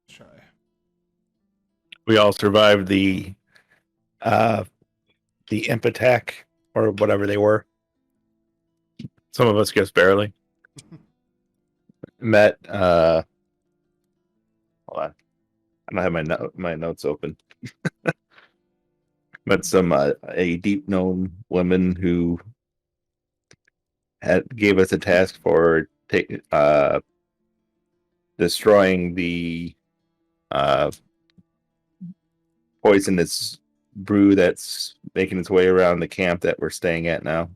Try. We all survived the imp attack or whatever they were. Some of us just barely met. Hold on, I don't have my notes open. Met some a deep known woman who gave us a task for destroying the uh, poisonous brew that's making its way around the camp that we're staying at now.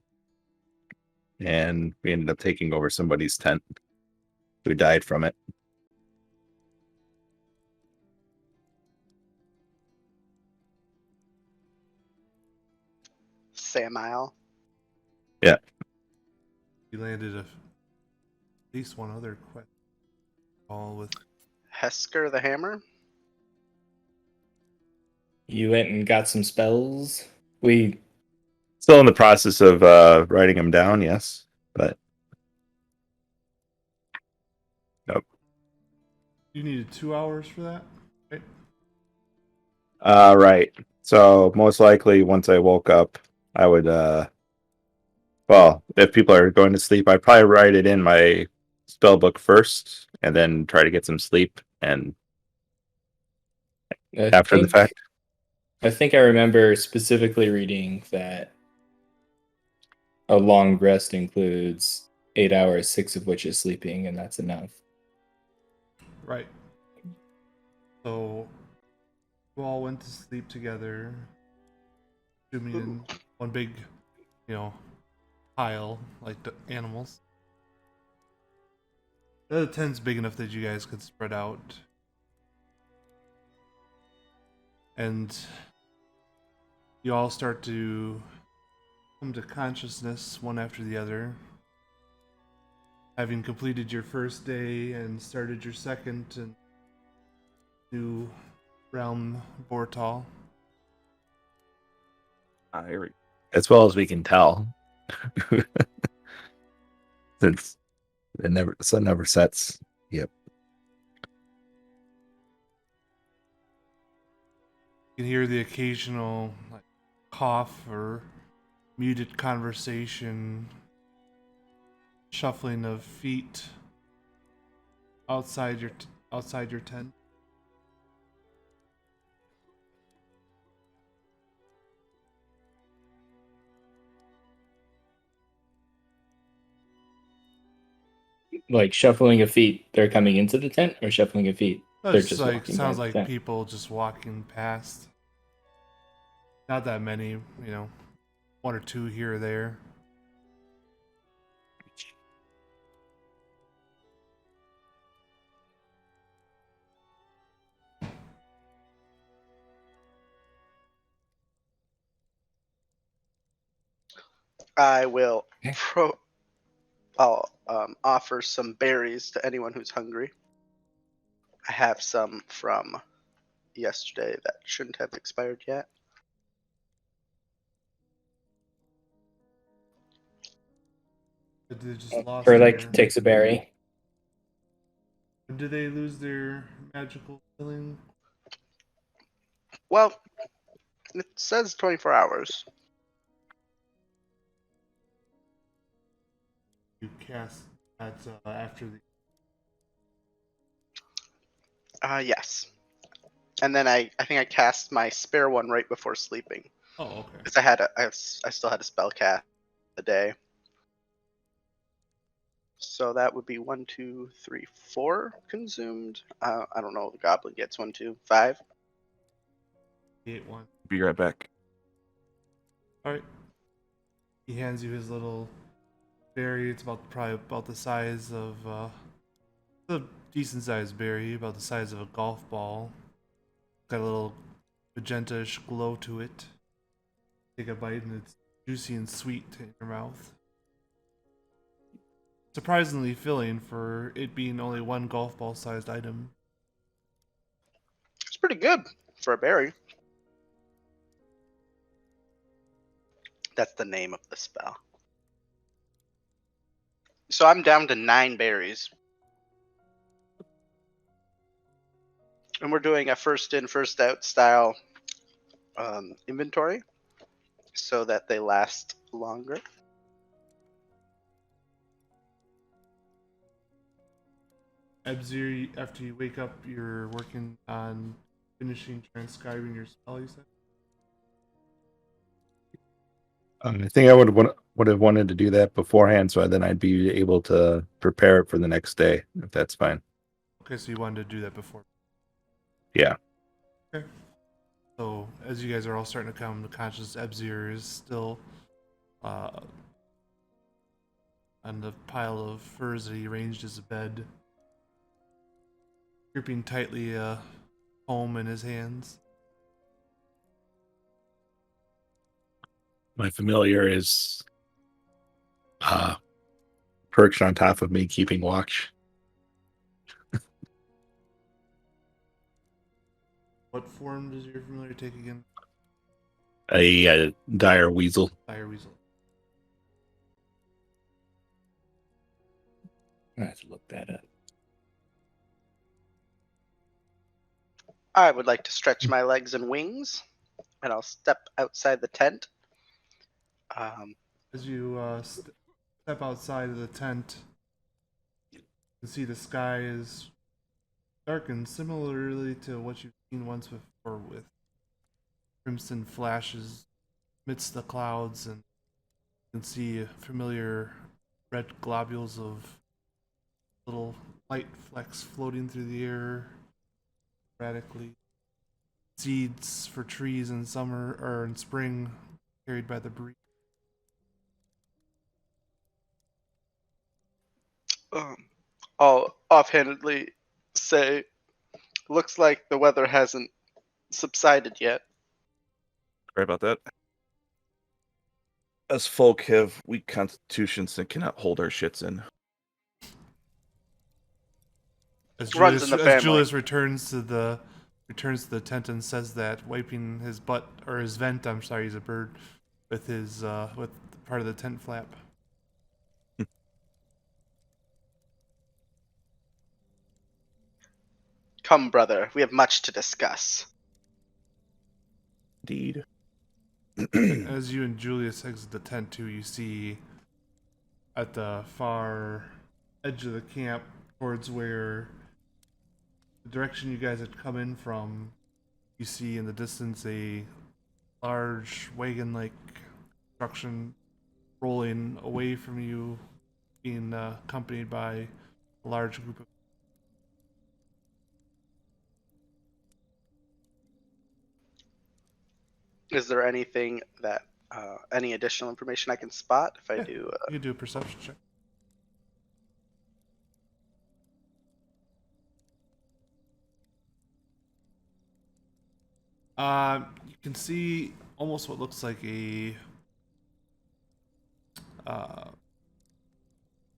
And we ended up taking over somebody's tent who died from it. Samael. Yeah. You landed at least one other quest. All with Hesker the Hammer. You went and got some spells. We Still in the process of writing them down, yes. But nope. you needed 2 hours for that, right? Right. So most likely once I woke up, I would well, if people are going to sleep, I'd probably write it in my spell book first and then try to get some sleep and after the fact. I think I remember specifically reading that a long rest includes 8 hours, 6 of which is sleeping, and that's enough. Right. So you all went to sleep together, assuming in one big, pile like the animals. The tent's big enough that you guys could spread out. And you all start to come to consciousness one after the other. Having completed your first day and started your second and new realm, Bora'Thal. As well as we can tell. Since the sun never sets. Yep. You can hear the occasional cough or muted conversation, shuffling of feet outside your tent. Like shuffling of feet, they're coming into the tent, or shuffling of feet, they're It's just like walking sounds by the like tent? people just walking past. Not that many, one or two here or there. I will I'll offer some berries to anyone who's hungry. I have some from yesterday that shouldn't have expired yet. They just lost Perlick takes a berry. Did they lose their magical healing? Well, it says 24 hours. You cast that after the. Yes. And then I think I cast my spare one right before sleeping. Oh, okay. Because I still had a spell cast a day. So that would be 1, 2, 3, 4 consumed. I don't know. The goblin gets 1, 2, 5. He ate one. Be right back. All right. He hands you his little berry. It's probably about the size of a decent sized berry, about the size of a golf ball. Got a little magenta-ish glow to it. Take a bite and it's juicy and sweet in your mouth. Surprisingly filling for it being only one golf ball sized item. It's pretty good for a berry. That's the name of the spell. So I'm down to 9 berries. And we're doing a first in, first out style inventory so that they last longer. Ebzir, after you wake up, you're working on finishing transcribing your spell, you said? I think I would have wanted to do that beforehand, so then I'd be able to prepare it for the next day, if that's fine. Okay, so you wanted to do that before. Yeah. Okay. So, as you guys are all starting to come to conscious, Ebzir is still on the pile of furs that he arranged as a bed, gripping tightly a comb in his hands. My familiar is perched on top of me, keeping watch. What form does your familiar take again? A dire weasel. Dire Weasel. I have to look that up. I would like to stretch my legs and wings, and I'll step outside the tent. As you step outside of the tent, you can see the sky is darkened similarly to what you've seen once before, with crimson flashes amidst the clouds, and you can see familiar red globules of little light flecks floating through the air erratically. Seeds for trees in summer or in spring carried by the breeze. I'll offhandedly say, looks like the weather hasn't subsided yet. Sorry about that. Us folk have weak constitutions and cannot hold our shits in. As Runs Julius, in the as family. Julius returns to the tent and says that, wiping his butt or his vent, I'm sorry, he's a bird, with his with part of the tent flap. Come, brother, we have much to discuss. Indeed. As you and Julius exit the tent too, you see at the far edge of the camp, towards where the direction you guys had come in from, you see in the distance a large wagon-like construction rolling away from you, being accompanied by a large group of. Is there anything that, any additional information I can spot if I Yeah. do? You can do a perception check. You can see almost what looks like a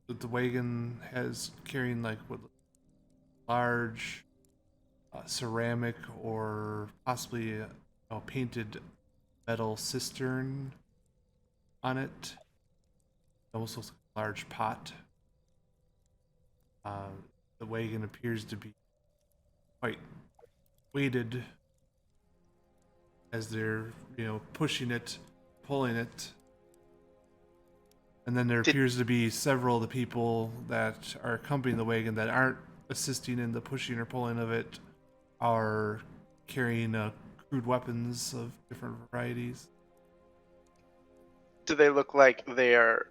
the wagon has carrying like what large ceramic or possibly a painted metal cistern on it. It almost looks like a large pot. The wagon appears to be quite weighted as they're, pushing it, pulling it. And then there appears to be several of the people that are accompanying the wagon that aren't assisting in the pushing or pulling of it, are carrying crude weapons of different varieties. Do they look like they are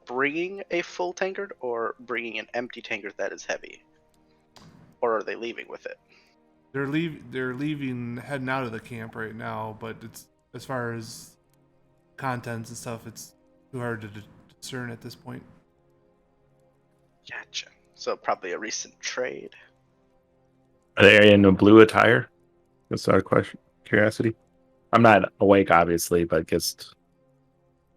bringing a full tankard or bringing an empty tankard that is heavy? Or are they leaving with it? They're leaving, heading out of the camp right now, but it's, as far as contents and stuff, it's too hard to discern at this point. Gotcha. So probably a recent trade. Are they in a blue attire? That's our question. Curiosity. I'm not awake, obviously, but just.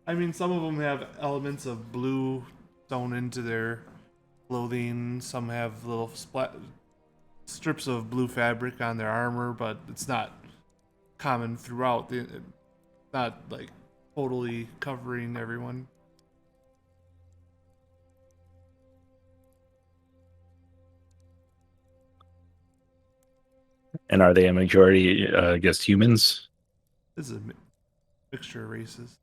I mean, some of them have elements of blue sewn into their clothing. Some have little strips of blue fabric on their armor, but it's not common throughout. It's not like totally covering everyone. And are they a majority against humans? This is a mixture of races.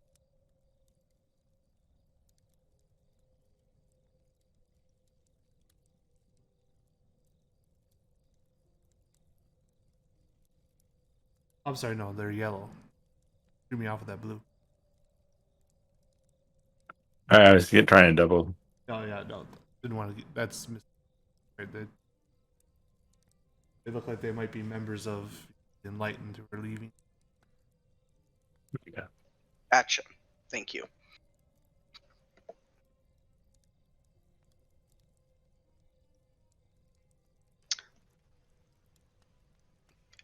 I'm sorry, no, they're yellow. Threw me off with that blue. I was trying to double. Oh yeah, no, didn't want to. That's right. They look like they might be members of Enlightened who are leaving. Yeah. Gotcha. Thank you.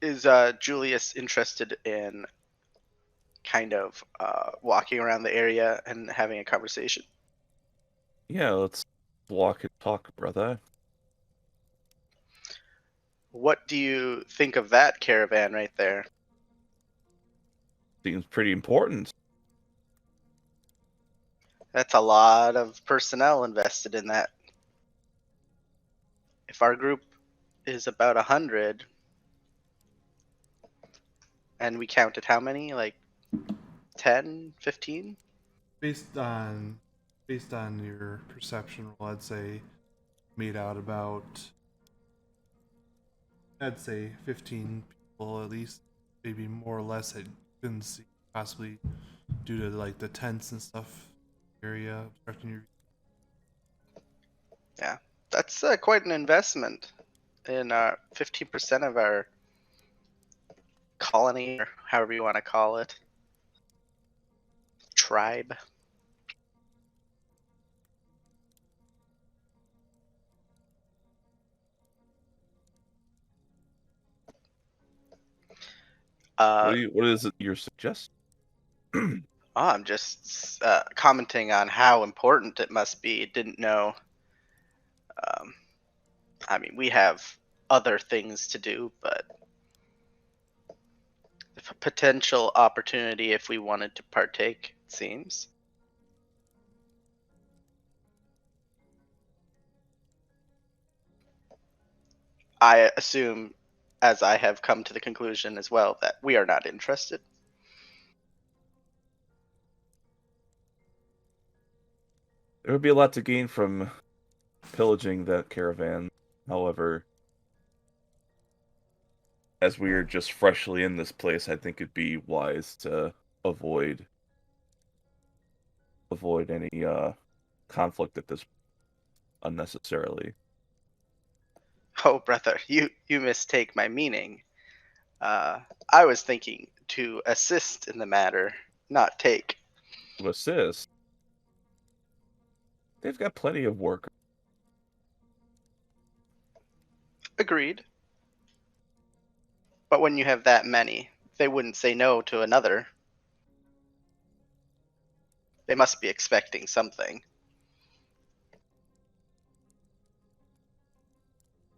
Is Julius interested in kind of walking around the area and having a conversation? Yeah, let's walk and talk, brother. What do you think of that caravan right there? Seems pretty important. That's a lot of personnel invested in that. If our group is about 100, and we counted how many? Like 10, 15? Based on your perception roll, I'd say made out about 15 people at least, maybe more or less. I couldn't see possibly due to like the tents and stuff area obstructing your. Yeah, that's quite an investment in 15% of our colony, or however you want to call it, tribe. What is it you're suggesting? I'm just commenting on how important it must be. Didn't know. Um, I mean, we have other things to do, but a potential opportunity if we wanted to partake, it seems. I assume, as I have come to the conclusion as well, that we are not interested. There would be a lot to gain from pillaging that caravan. However, as we are just freshly in this place, I think it'd be wise to avoid any conflict at this unnecessarily. Oh, brother, you mistake my meaning. I was thinking to assist in the matter, not take. To assist, they've got plenty of work. Agreed. But when you have that many, they wouldn't say no to another. They must be expecting something.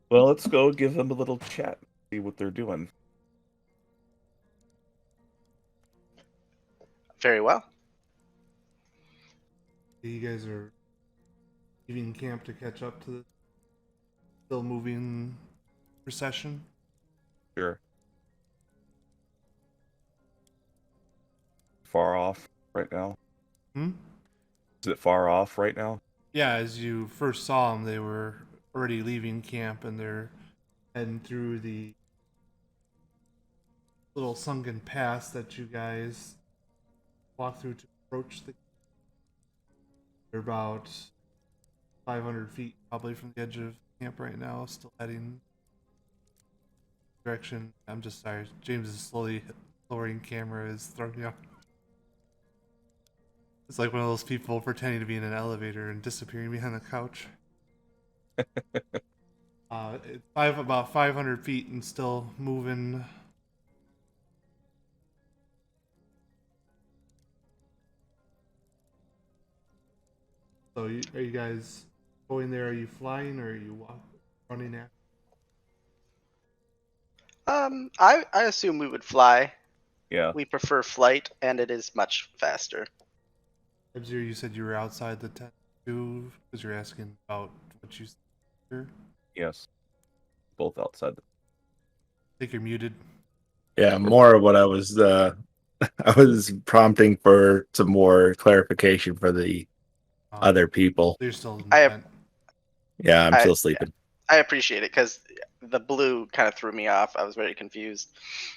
Well, let's go give them a little chat, see what they're doing. Very well. You guys are leaving camp to catch up to the still moving procession. Sure. Far off right now? Hmm? Is it far off right now? Yeah, as you first saw them, they were already leaving camp and they're heading through the little sunken pass that you guys walk through to approach the. They're about 500 feet probably from the edge of camp right now, still heading direction. I'm just sorry, James is slowly lowering camera is throwing me off. It's like one of those people pretending to be in an elevator and disappearing behind the couch. It's about 500 feet and still moving. So, are you guys going there? Are you flying or are you running after? I assume we would fly. Yeah. We prefer flight, and it is much faster. Ebzir, you said you were outside the tent too, because you're asking about what you see here. Yes. Both outside. think you're muted. Yeah, more of what I was I was prompting for some more clarification for the other people. You're still in the I- tent. Yeah, I'm I- still sleeping. I appreciate it because the blue kind of threw me off. I was very confused.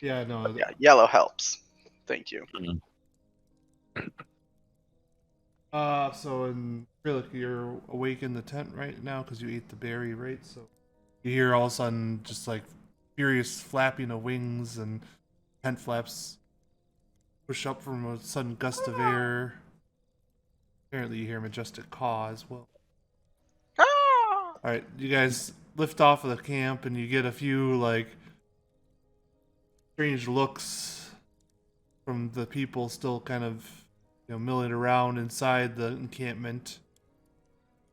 Yeah, no. Yeah, yellow helps. Thank you. So in Acrylic, you're awake in the tent right now because you ate the berry, right? So you hear all of a sudden just like furious flapping of wings and tent flaps push up from a sudden gust of air. Apparently, you hear majestic caw as well. Ah! All right, you guys lift off of the camp and you get a few like strange looks from the people still kind of milling around inside the encampment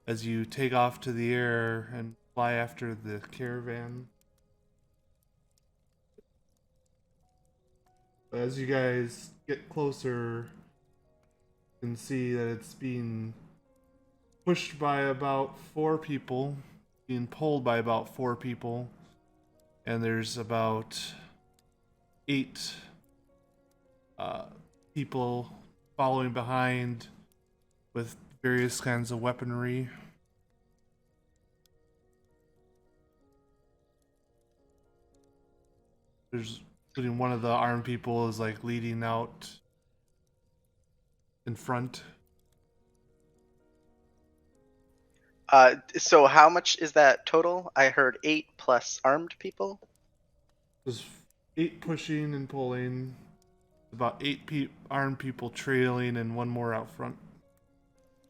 as you take off to the air and fly after the caravan. As you guys get closer, you can see that it's being pushed by about 4 people, being pulled by about 4 people, and there's about 8 people following behind with various kinds of weaponry. There's including one of the armed people is like leading out in front. So how much is that total? I heard 8 plus armed people. There's 8 pushing and pulling, about 8 armed people trailing, and 1 more out front.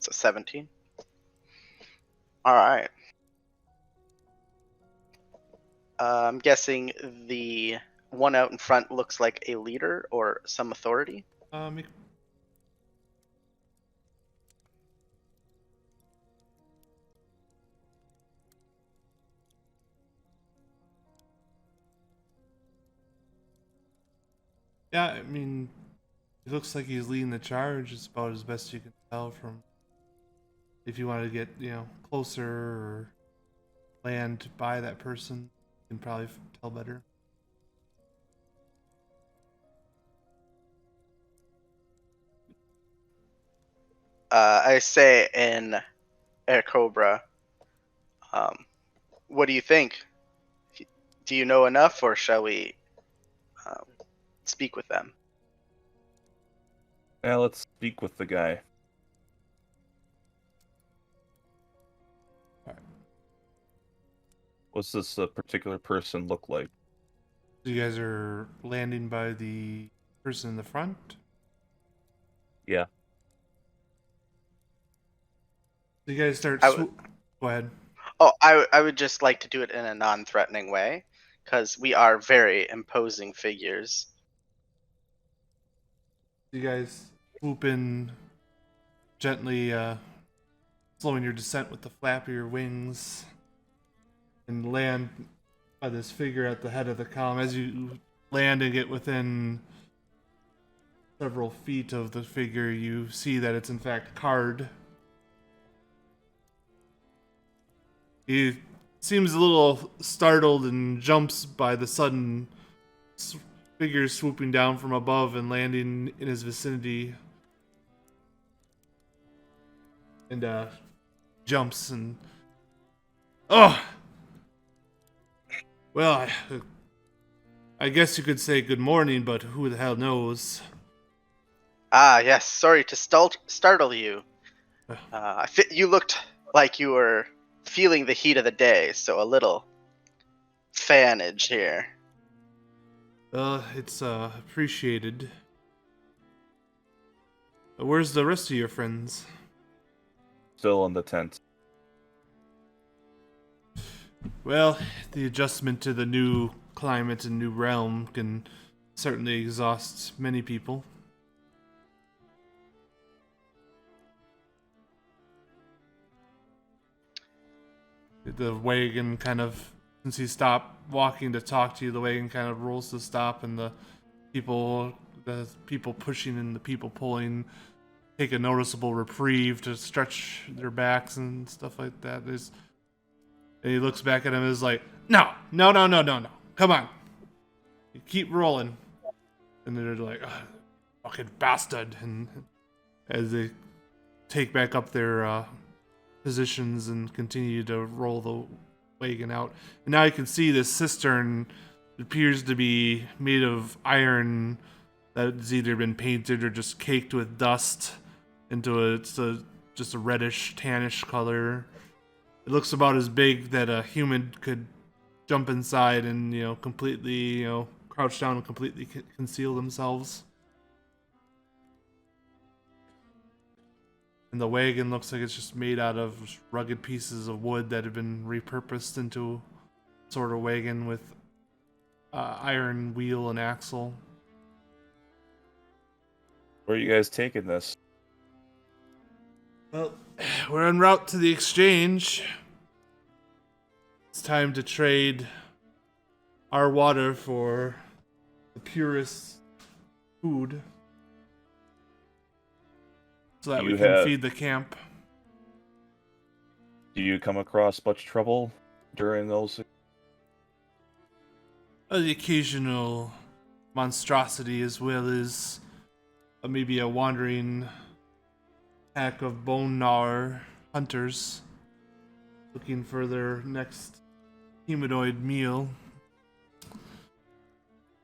So 17. All right. I'm guessing the one out in front looks like a leader or some authority. Yeah, I mean, it looks like he's leading the charge. It's about as best you can tell from. If you want to get closer or land by that person, you can probably tell better. I say in Air Cobra, what do you think? Do you know enough, or shall we speak with them? Yeah, let's speak with the guy. What's this particular person look like? You guys are landing by the person in the front? Yeah. So you guys start. Go ahead. Oh, I would just like to do it in a non-threatening way, because we are very imposing figures. You guys swoop in gently, slowing your descent with the flap of your wings, and land by this figure at the head of the column. As you land and get within several feet of the figure, you see that it's in fact Card. He seems a little startled and jumps by the sudden figure swooping down from above and landing in his vicinity. And jumps and well, I guess you could say good morning, but who the hell knows? Ah, yes. Sorry to startle you. You looked like you were feeling the heat of the day, so a little fanage here. It's appreciated. Where's the rest of your friends? Still in the tent. Well, the adjustment to the new climate and new realm can certainly exhaust many people. The wagon kind of, since he stopped walking to talk to you, the wagon kind of rolls to stop, and the people pushing and the people pulling take a noticeable reprieve to stretch their backs and stuff like that. And he looks back at him and is like, no, come on. keep rolling. And they're like, fucking bastard. And as they take back up their positions and continue to roll the wagon out. And now you can see this cistern appears to be made of iron that's either been painted or just caked with dust into just a reddish, tannish color. It looks about as big that a human could jump inside and, completely, crouch down and completely conceal themselves. And the wagon looks like it's just made out of rugged pieces of wood that have been repurposed into sort of wagon with iron wheel and axle. Where are you guys taking this? Well, we're en route to the exchange. It's time to trade our water for the purest food so that we can feed the camp. Do you come across much trouble during those? The occasional monstrosity, as well as maybe a wandering pack of bone gnawer hunters looking for their next humanoid meal.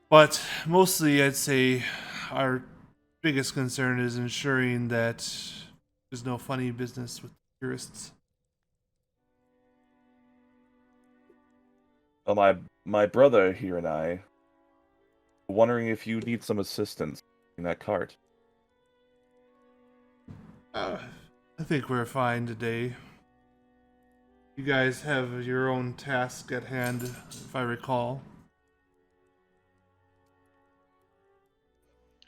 But mostly, I'd say our biggest concern is ensuring that there's no funny business with tourists. Well, my brother here and I are wondering if you need some assistance in that cart. I think we're fine today. You guys have your own task at hand, if I recall.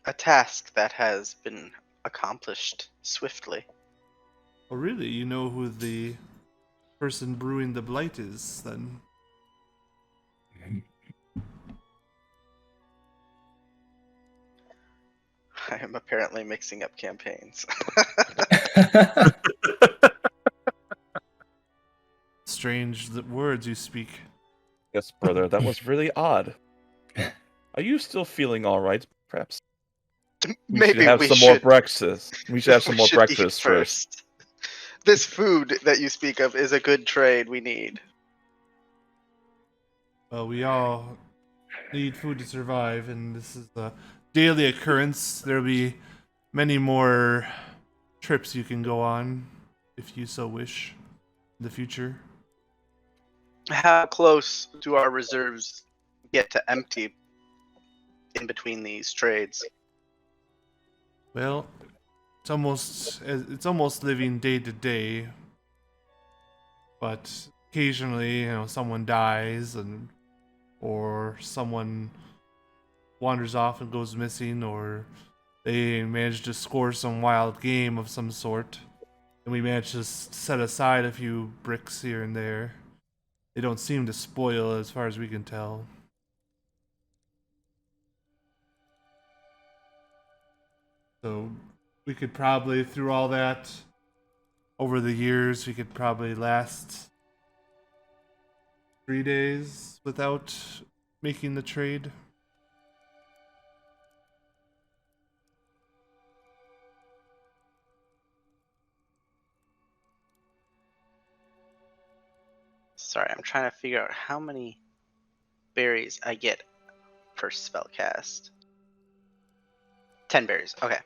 A task that has been accomplished swiftly. Oh, really? You know who the person brewing the blight is, then? I am apparently mixing up campaigns. Strange words you speak. Yes, brother, that was really odd. Are you still feeling all right? Perhaps we should have some more breakfast. We should have some more breakfast first. This food that you speak of is a good trade we need. Well, we all need food to survive, and this is a daily occurrence. There'll be many more trips you can go on, if you so wish, in the future. How close do our reserves get to empty in between these trades? Well, it's almost living day to day, but occasionally, someone dies or someone wanders off and goes missing, or they manage to score some wild game of some sort, and we manage to set aside a few bricks here and there. They don't seem to spoil as far as we can tell. So we could probably, through all that, over the years, we could probably last 3 days without making the trade. Sorry, I'm trying to figure out how many berries I get per spell cast. 10 berries. Okay.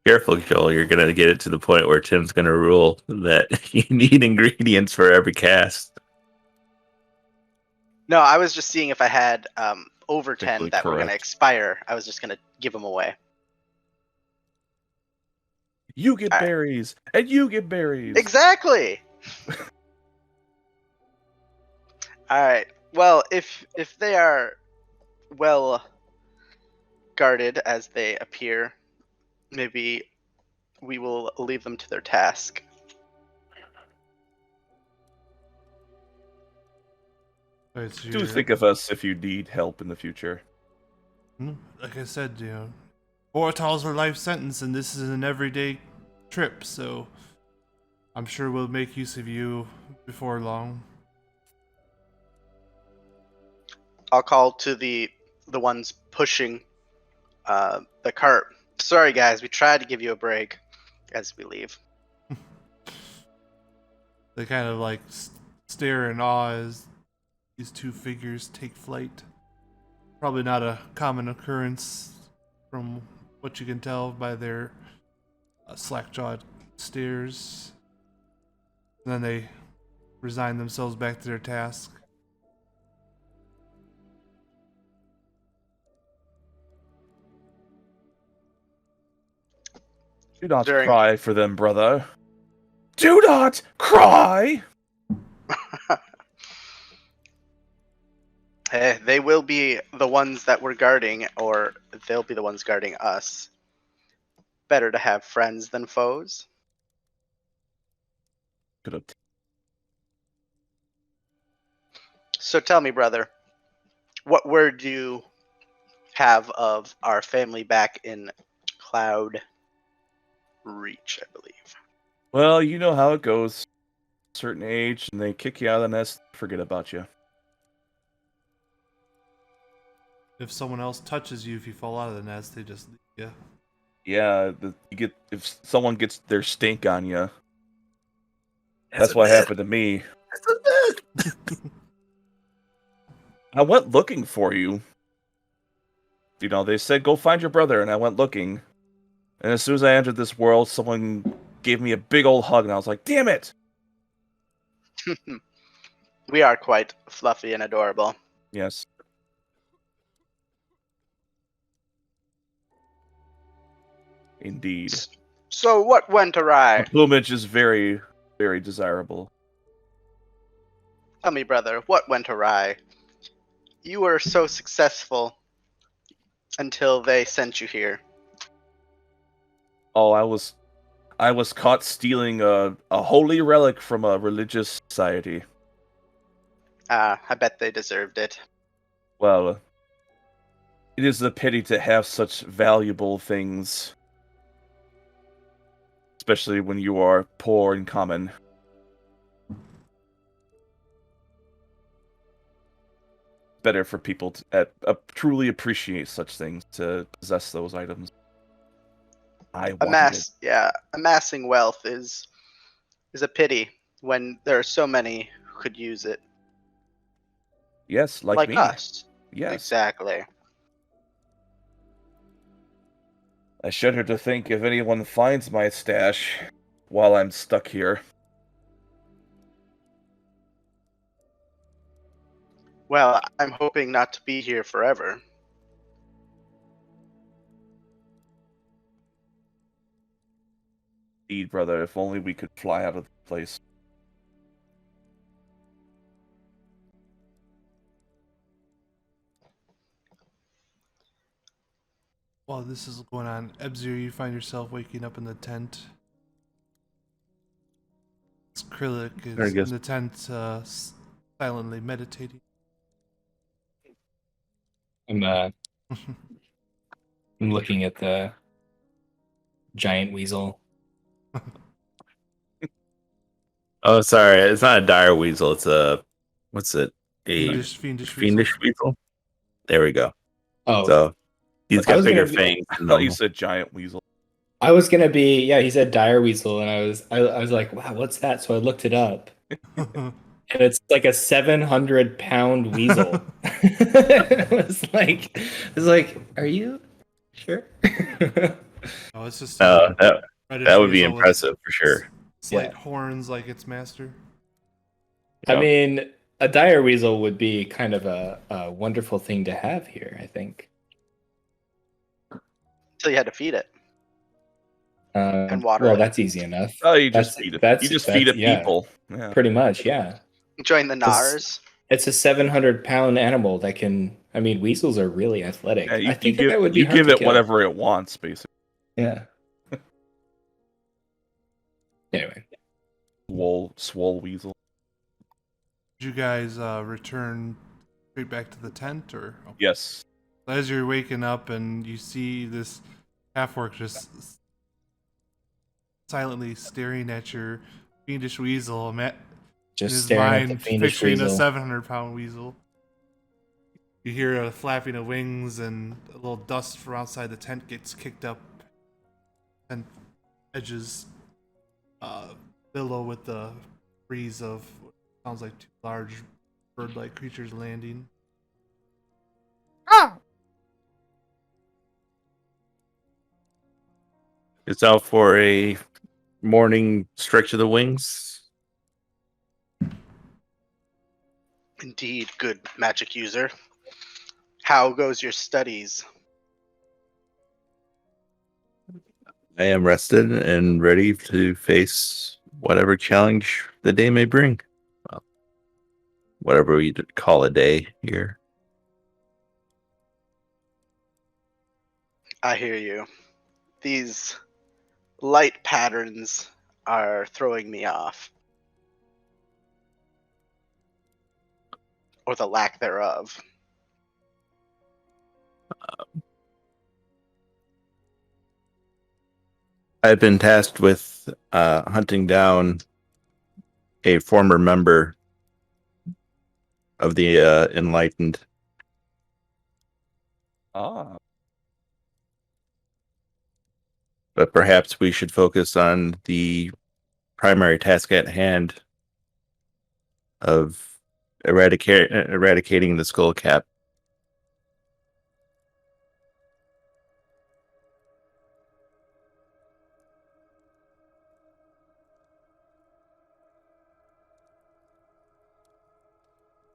Careful, Joel. You're gonna get it to the point where Tim's gonna rule that you need ingredients for every cast. No, I was just seeing if I had over 10 Technically that were going to correct. expire. I was just going to give them away. You get All right. berries, and you get berries. Exactly. All right. Well, if they are well guarded as they appear, maybe we will leave them to their task. Alright, so Do think of us if you need help in the future. like I said, Bora'Thal's a life sentence, and this is an everyday trip, so I'm sure we'll make use of you before long. I'll call to the the ones pushing the cart. Sorry, guys, we tried to give you a break as we leave. They kind of like stare in awe as these two figures take flight. Probably not a common occurrence from what you can tell by their slack-jawed stares. And then they resign themselves back to their task. Do not During- cry for them, brother. Do not cry! They will be the ones that we're guarding, or they'll be the ones guarding us. Better to have friends than foes. Could have. So tell me, brother, what word do you have of our family back in Cloud Reach, I believe? Well, you know how it goes. Certain age, and they kick you out of the nest, forget about you. If someone else touches you, if you fall out of the nest, they just leave you. Yeah, if someone gets their stink on you. That's what happened to me. I went looking for you. You know, they said go find your brother, and I went looking. And as soon as I entered this world, someone gave me a big old hug, and I was like, "Damn it!" We are quite fluffy and adorable. Yes. Indeed. So what went awry? The plumage is very, very desirable. Tell me, brother, what went awry? You were so successful until they sent you here. Oh, I was caught stealing a holy relic from a religious society. I bet they deserved it. Well, it is a pity to have such valuable things, especially when you are poor and common. Better for people to truly appreciate such things, to possess those items. I wanted it. Amassing wealth is a pity when there are so many who could use it. Yes, like me. Us. Yes. Exactly. I shudder to think if anyone finds my stash while I'm stuck here. Well, I'm hoping not to be here forever. Indeed, brother, if only we could fly out of the place. While this is going on, Ebzir, you find yourself waking up in the tent. Krillik There he is goes. in the tent, silently meditating. I'm looking at the giant weasel. Oh, sorry. It's not a dire weasel. It's a what's it? A Fiendish fiendish weasel. There we go. Oh, So he's I got was bigger gonna be- fangs. I than thought you normal. said giant weasel. I was gonna be, yeah, he said dire weasel, and I was like, wow, what's that? So I looked it up, and it's like a 700-pound weasel. It was like, are you sure? Oh, it's just a reddish That would be weasel with impressive for sure. Slight Yeah. horns like its master. I Yeah. mean, a dire weasel would be kind of a wonderful thing to have here, I think. Until you had to feed it. And water Well, it. that's easy enough. Oh, you just feed it. You just feed it yeah, people. Yeah. pretty much, yeah. Join the Nars. It's a 700-pound animal that can. I mean, weasels are really athletic. Yeah, I think that would be you hard give to it kill. whatever it wants, basically. Yeah. Anyway, Swole weasel. Did you guys return straight back to the tent, or Yes. as you're waking up and you see this half-orc just silently staring at your fiendish weasel, in just his staring at mind the fiendish picturing weasel. a 700-pound weasel. You hear a flapping of wings, and a little dust from outside the tent gets kicked up, and edges billow with the breeze of what sounds like two large bird-like creatures landing. It's out for a morning stretch of the wings. Indeed, good magic user. How goes your studies? I am rested and ready to face whatever challenge the day may bring. Well, whatever we call a day here. I hear you. These light patterns are throwing me off. Or the lack thereof. I've been tasked with hunting down a former member of the Enlightened. Ah, But perhaps we should focus on the primary task at hand of eradicating the skull cap.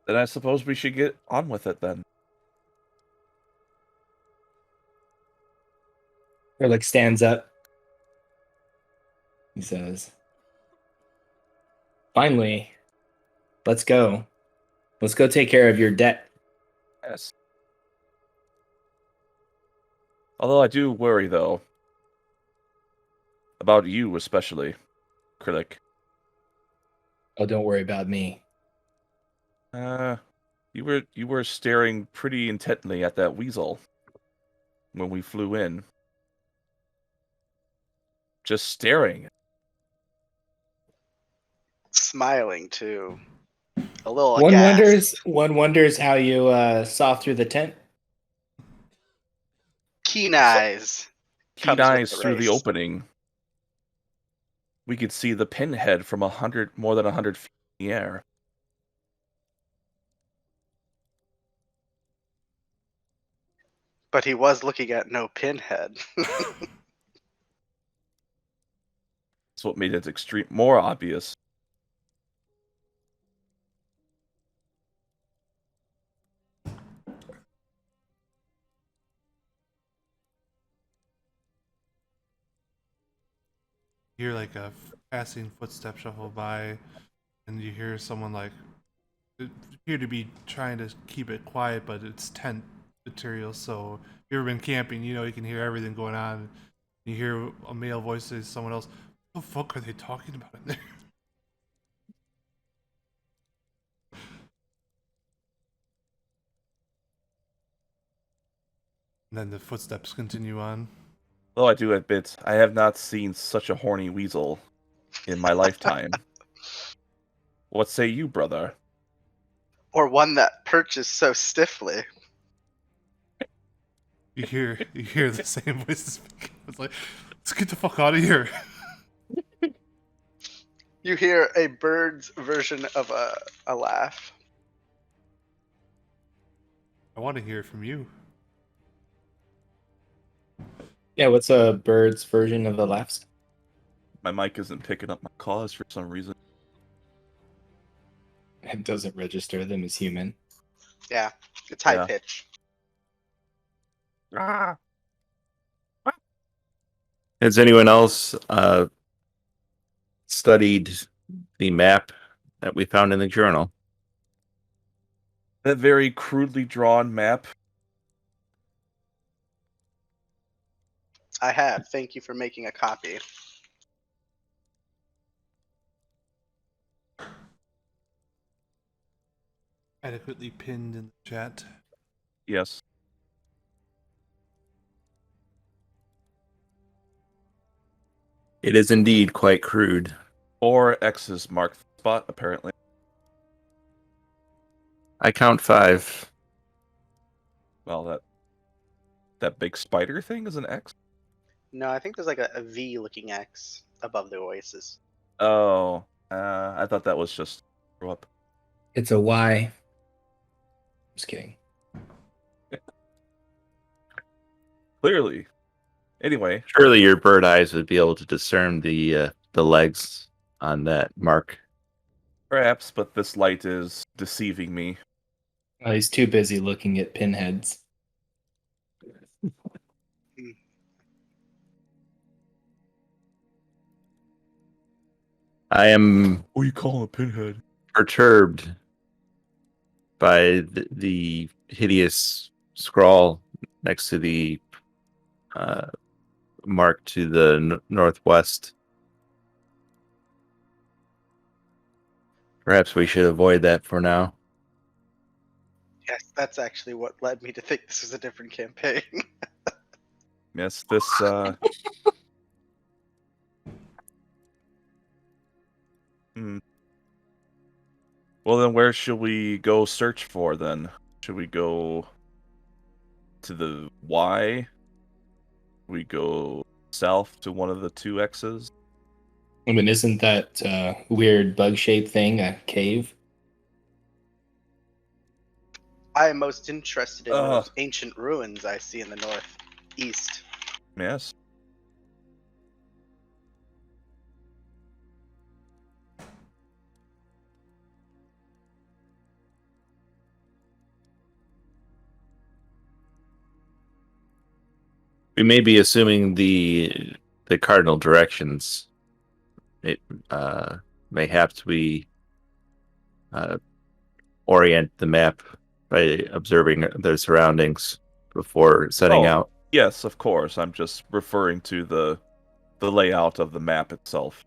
then I suppose we should get on with it then. Erlich stands up. He says, "Finally, let's go. Let's go take care of your debt." Yes. Although I do worry, though, about you especially, Krillik. Oh, don't worry about me. You were staring pretty intently at that weasel when we flew in. Just staring. Smiling too. A little One aghast. wonders how you saw through the tent. Keen eyes. Keen Comes with eyes the through the race. opening. We could see the pinhead from more than 100 feet in the air. But he was looking at no pinhead. That's what made it more obvious. You hear like a passing footstep shuffle by, and you hear someone like appear to be trying to keep it quiet, but it's tent material. So if you've ever been camping, you know you can hear everything going on. You hear a male voice say to someone else, "What the fuck are they talking about in there?" And then the footsteps continue on. Though I do admit, I have not seen such a horny weasel in my lifetime. What say you, brother? Or one that perches so stiffly. You hear the same voices speaking. It's like, let's get the fuck out of here. You hear a bird's version of a laugh. I want to hear from you. Yeah, what's a bird's version of the laughs? My mic isn't picking up my calls for some reason. It doesn't register them as human. Yeah, it's high Yeah. pitch. Has anyone else studied the map that we found in the journal? That very crudely drawn map. I have. Thank you for making a copy. Adequately pinned in the chat. Yes. It is indeed quite crude. 4 X's mark the spot, apparently. I count 5. Well, that big spider thing is an X? No, I think there's like a V-looking X above the oasis. Oh, I thought that was just screw up. It's a Y. Just kidding. Clearly. Anyway, Surely your bird eyes would be able to discern the legs on that mark. perhaps, but this light is deceiving me. Oh, he's too busy looking at pinheads. I am What are you calling a pinhead? perturbed by the hideous scrawl next to the mark to the northwest. Perhaps we should avoid that for now. Yes, that's actually what led me to think this was a different campaign. Yes, this hmm. Well then where should we go search for then? Should we go to the Y? We go south to one of the two X's? I mean, isn't that weird bug-shaped thing a cave? I am most interested in Ugh. those ancient ruins I see in the northeast. Yes. We may be assuming the cardinal directions. It mayhaps we orient the map by observing their surroundings before setting Oh. out. Yes, of course. I'm just referring to the layout of the map itself.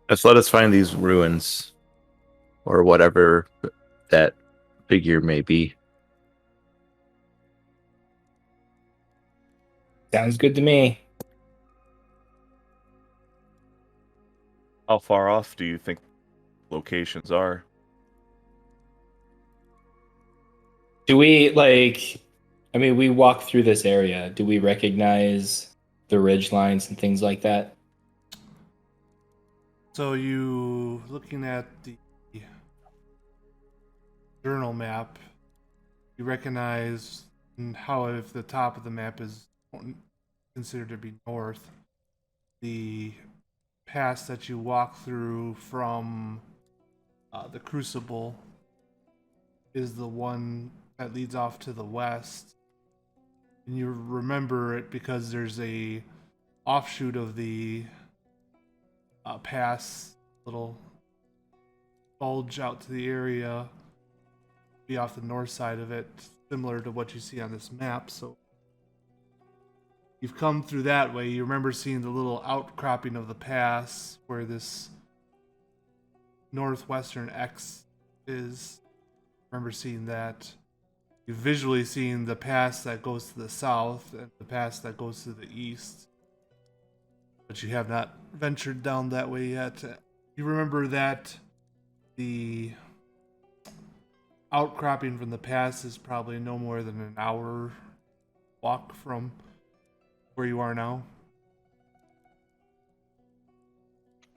Just let us find these ruins, or whatever that figure may be. Sounds good to me. How far off do you think locations are? Do we like? I mean, we walk through this area. Do we recognize the ridge lines and things like that? So you looking at the journal map, you recognize how if the top of the map is considered to be north, the pass that you walk through from the Crucible is the one that leads off to the west. And you remember it because there's a offshoot of the pass, little bulge out to the area, be off the north side of it, similar to what you see on this map. So you've come through that way. You remember seeing the little outcropping of the pass where this northwestern X is. Remember seeing that. You've visually seen the pass that goes to the south and the pass that goes to the east. But you have not ventured down that way yet. You remember that the outcropping from the pass is probably no more than an hour walk from where you are now.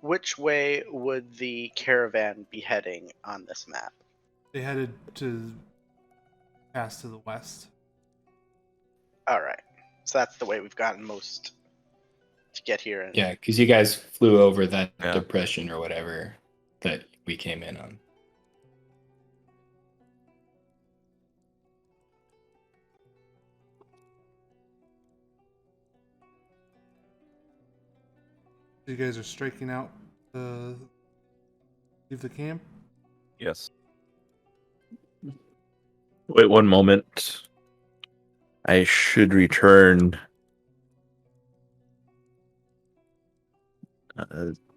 Which way would the caravan be heading on this map? They headed to pass to the west. All right, so that's the way we've gotten most to get here. And Yeah, because you guys flew over that Yeah. depression or whatever that we came in on. You guys are striking out to leave the camp. Yes. Wait one moment. I should return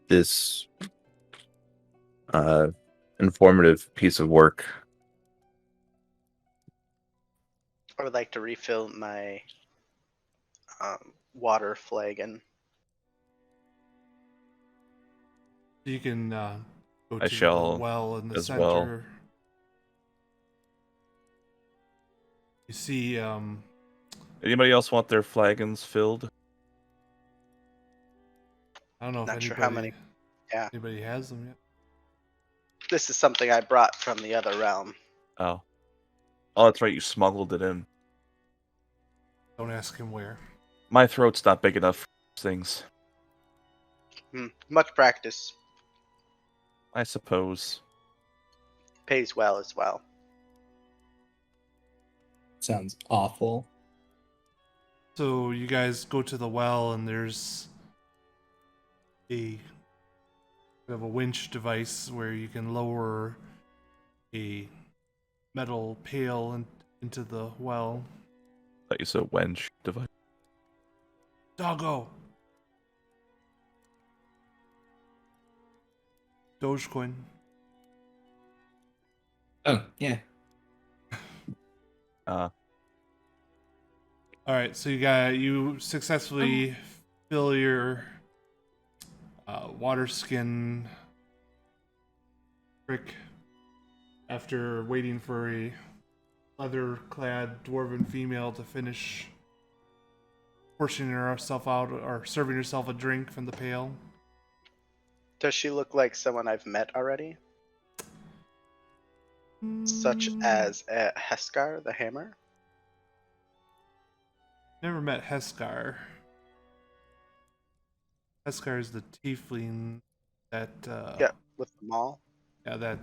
this informative piece of work. I would like to refill my water flagon. You can go I to the shall well in the as well. center. You see, Anybody else want their flagons filled? I don't know if Not sure how many. Yeah. anybody has them yet. This is something I brought from the other realm. Oh. Oh, that's right. You smuggled it in. Don't ask him where. My throat's not big enough for these things. Much practice. I suppose. Pays well as well. Sounds awful. So you guys go to the well, and there's a kind of a winch device where you can lower a metal pail into the well. That is a wench device. Doggo. Dogecoin. Oh, yeah. All right, so you successfully fill your water skin brick after waiting for a leather-clad dwarven female to finish portioning herself out or serving herself a drink from the pail. Does she look like someone I've met already? Such as Heskar the Hammer? Never met Heskar. Heskar is the tiefling that Yeah, with the mall. that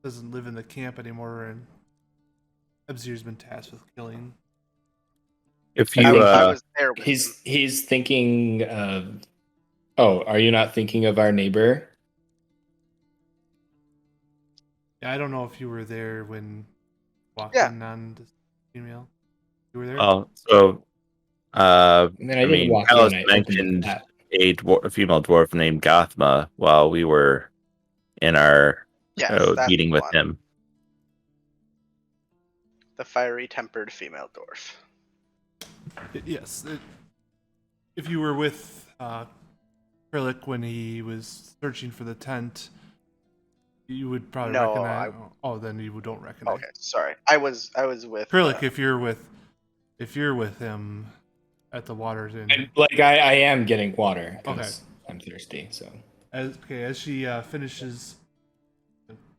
doesn't live in the camp anymore, and Ebzir's been tasked with killing. If I you think I was there with him. He's thinking of. Oh, are you not thinking of our neighbor? Yeah, I don't know if you were there when walked Yeah. in on this female. You were there? oh, so And then I did mean, walk Alice in. I opened mentioned that. a female dwarf named Gothma while we were in our Yes, that's meeting the with one. him. The fiery tempered female dwarf. Yes. If you were with Krillic when he was searching for the tent, you would probably No, recognize. Oh, then you don't recognize. Okay, sorry. I was with Krillic, if you're with him at the water's end. And, I am getting water because I'm thirsty. So As she finishes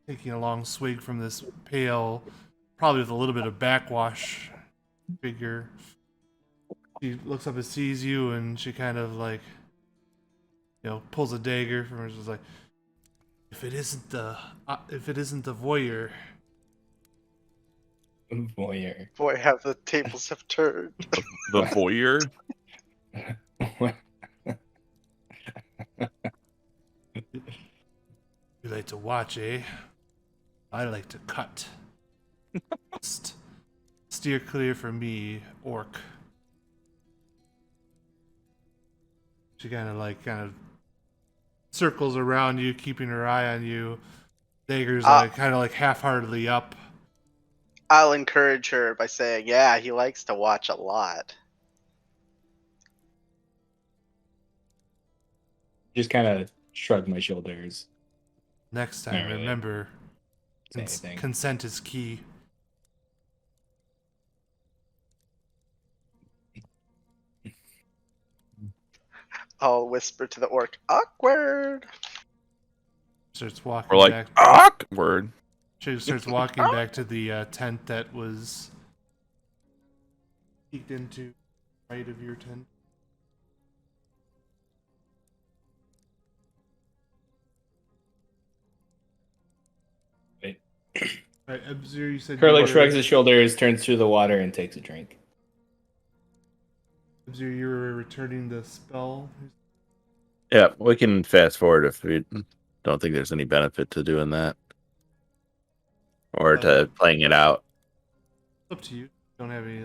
taking a long swig from this pail, probably with a little bit of backwash figure, she looks up and sees you, and she kind of pulls a dagger from her. She's like, if it isn't the voyeur. voyeur. boy, how the tables have turned. The voyeur? You like to watch, eh? I like to cut. Steer clear from me, orc. She kind of circles around you, keeping her eye on you. Dagger's kind of half-heartedly up. I'll encourage her by saying, yeah, he likes to watch a lot. Just kind of shrug my shoulders. Next time, Not really. remember, Say anything. consent is key. I'll whisper to the orc, awkward. Starts walking We're like, back. awkward. She starts walking back to the tent that was peeked into right of your tent. Wait. Right, Ebzir, you said Krillic shrugs his shoulders, turns to the water, and takes a drink. Ebzir, you were returning the spell. Yeah, we can fast forward if we don't think there's any benefit to doing that. Or to playing it out. It's up to you. Don't have any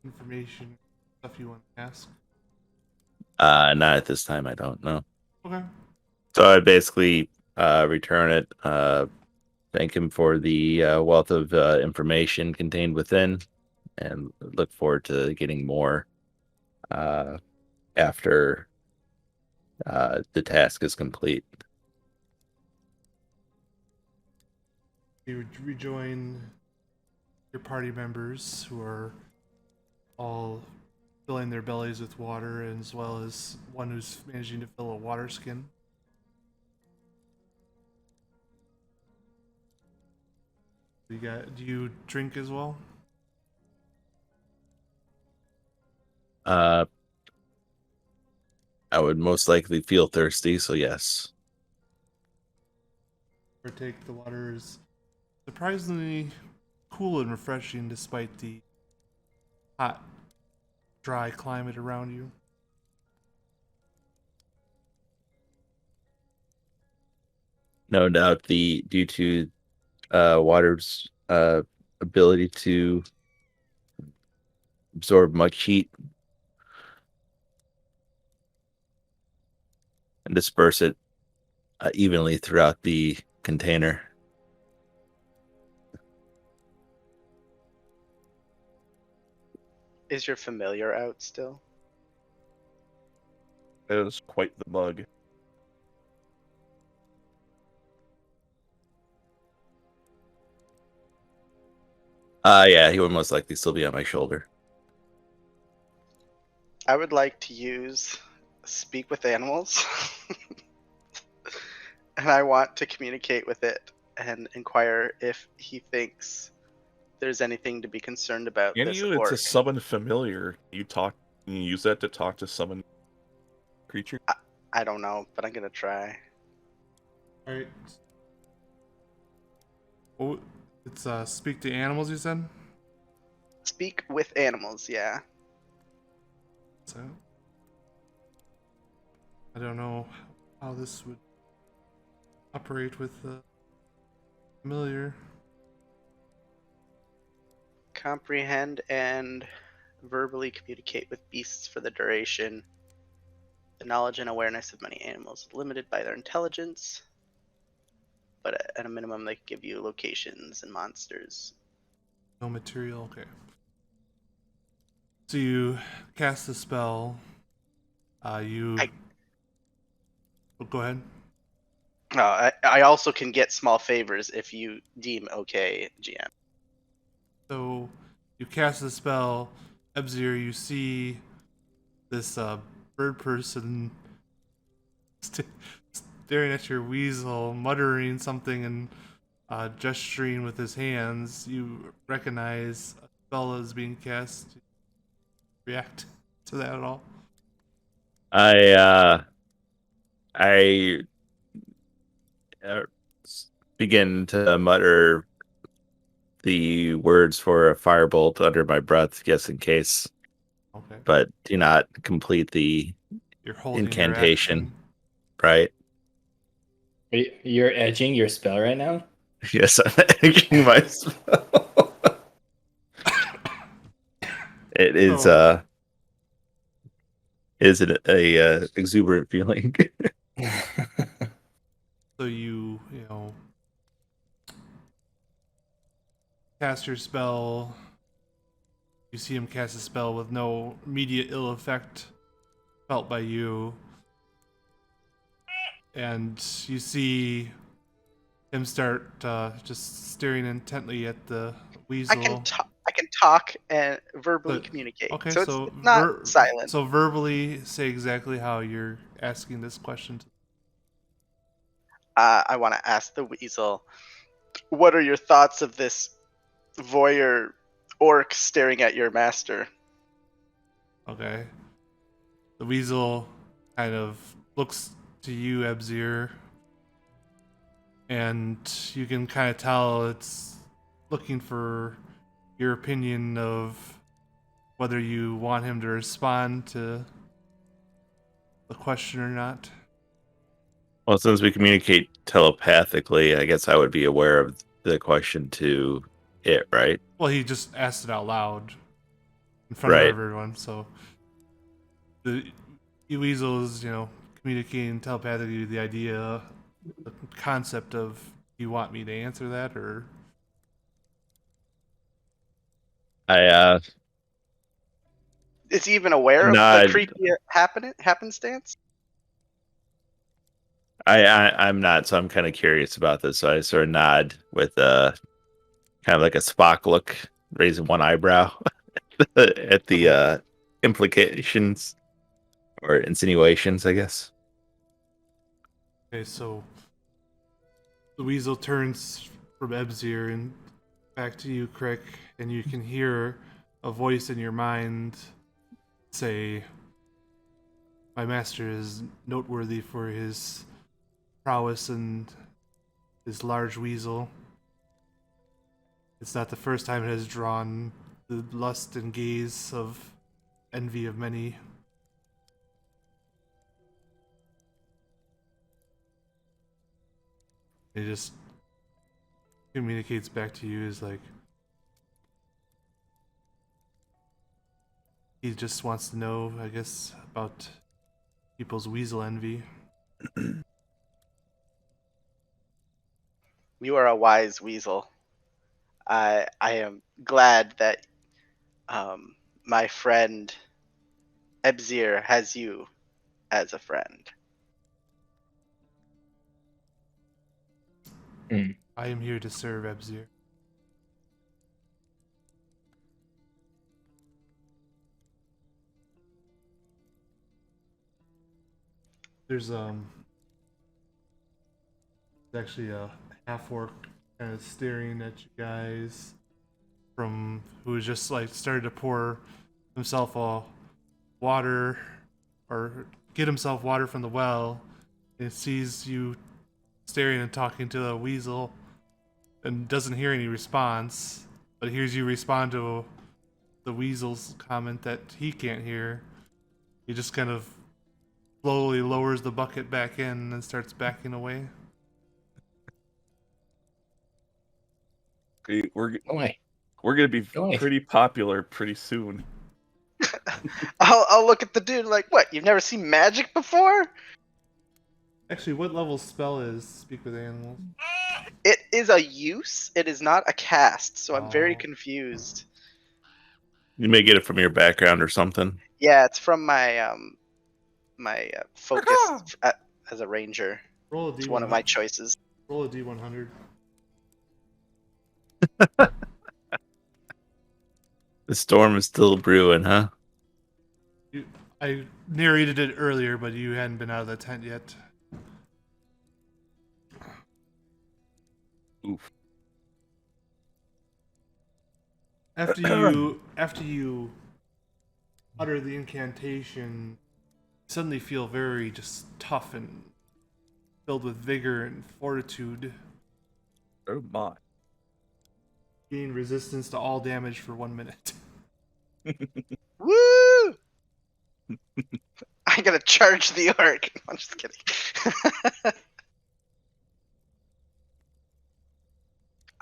information, stuff you want to ask. Not at this time, I don't know. Okay. So I basically return it, thank him for the wealth of information contained within, and look forward to getting more after the task is complete. You rejoin your party members who are all filling their bellies with water, as well as one who's managing to fill a water skin. Do you drink as well? I would most likely feel thirsty, so yes. Partake. The water is surprisingly cool and refreshing despite the hot, dry climate around you. No doubt due to water's ability to absorb much heat and disperse it evenly throughout the container. Is your familiar out still? It is quite the bug. Yeah, he would most likely still be on my shoulder. I would like to use speak with animals. And I want to communicate with it and inquire if he thinks there's anything to be concerned about And this you, it's orc. a summon familiar. You use that to talk to summon creature. I don't know, but I'm gonna try. Alright. Oh, it's speak to animals, you said? Speak with animals, yeah. So, I don't know how this would operate with the familiar. Comprehend and verbally communicate with beasts for the duration. The knowledge and awareness of many animals is limited by their intelligence, but at a minimum, they give you locations and monsters. No material, okay. So you cast the spell. Oh, go ahead. I also can get small favors if you deem okay, GM. So you cast the spell. Ebzir, you see this bird person staring at your weasel, muttering something and gesturing with his hands. You recognize a spell is being cast. React to that at all? I begin to mutter the words for a firebolt under my breath, just in case, Okay. but do not complete the You're holding incantation. your action. Right? You're edging your spell right now? Yes, I'm edging my spell. It is Oh. is it a exuberant feeling? So you cast your spell. You see him cast a spell with no immediate ill effect felt by you. And you see him start just staring intently at the weasel. I can talk and verbally But- communicate. Okay, So so it's not silent. So verbally say exactly how you're asking this question. I want to ask the weasel, what are your thoughts of this voyeur orc staring at your master? Okay. The weasel kind of looks to you, Ebzir, and you can kind of tell it's looking for your opinion of whether you want him to respond to the question or not. Well, since we communicate telepathically, I guess I would be aware of the question to it, right? Well, he just asked it out loud in front Right. of everyone, so the weasel is, communicating telepathically the idea, the concept of, do you want me to answer that, or I Is he even aware of the nod. creepy happenstance? I'm not, so I'm kind of curious about this. So I sort of nod with kind of like a Spock look, raising one eyebrow at the implications or insinuations, I guess. Okay, so the weasel turns from Ebzir and back to you, Crick, and you can hear a voice in your mind say, "My master is noteworthy for his prowess and his large weasel. It's not the first time it has drawn the lust and gaze of envy of many." It just communicates back to you as like, he just wants to know, I guess, about people's weasel envy. You are a wise weasel. I am glad that my friend Ebzir has you as a friend. I am here to serve Ebzir. There's actually a half orc kind of staring at you guys from who just like started to pour himself a water or get himself water from the well and sees you staring and talking to the weasel and doesn't hear any response, but hears you respond to the weasel's comment that he can't hear. He just kind of slowly lowers the bucket back in and starts backing away. We're Go away. we're gonna be Go away. pretty popular pretty soon. I'll look at the dude like, what? You've never seen magic before? Actually, what level spell is Speak with Animals? It is a use. It is not a cast. So I'm very Oh. confused. You may get it from your background or something. Yeah, it's from my focus as a ranger. Roll a It's D100. one of my choices. Roll a D100. The storm is still brewing, huh? I narrated it earlier, but you hadn't been out of the tent yet. Oof. After you utter the incantation, you suddenly feel very just tough and filled with vigor and fortitude. Oh my. Gain resistance to all damage for 1 minute. Woo! I gotta charge the orc. I'm just kidding.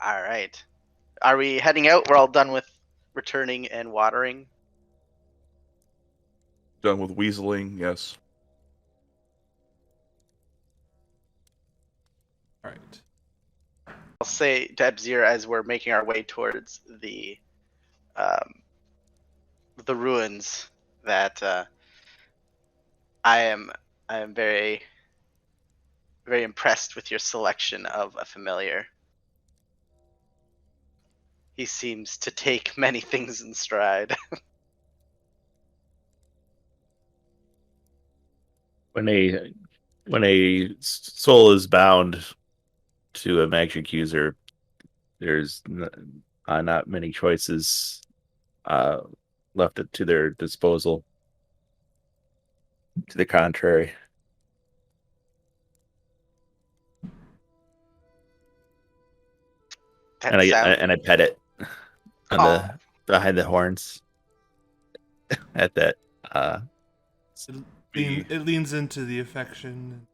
All right. Are we heading out? We're all done with returning and watering. Done with weaseling, yes. All right. I'll say to Ebzir as we're making our way towards the ruins that I am very very impressed with your selection of a familiar. He seems to take many things in stride. When a soul is bound to a magic user, there's not many choices uh, left to their disposal. To the contrary, That and sounds. I pet it on Oh, the behind the horns at that. It leans into the affection and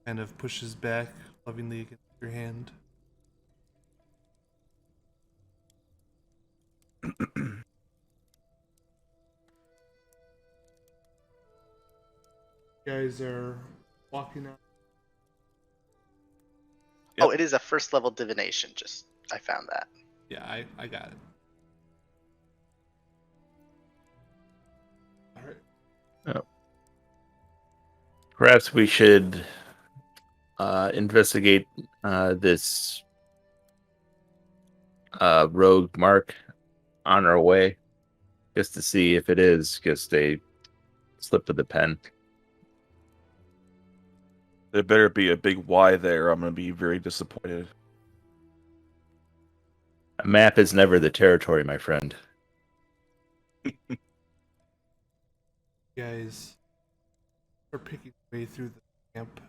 kind of pushes back lovingly against your hand. You guys are walking out. oh, it is a first level divination. Just I found that. Yeah, I got it. Perhaps we should investigate this rogue mark on our way, just to see if it is just a slip of the pen. There better be a big Y there. I'm going to be very disappointed. A map is never the territory, my friend. You guys are picking your way through the camp.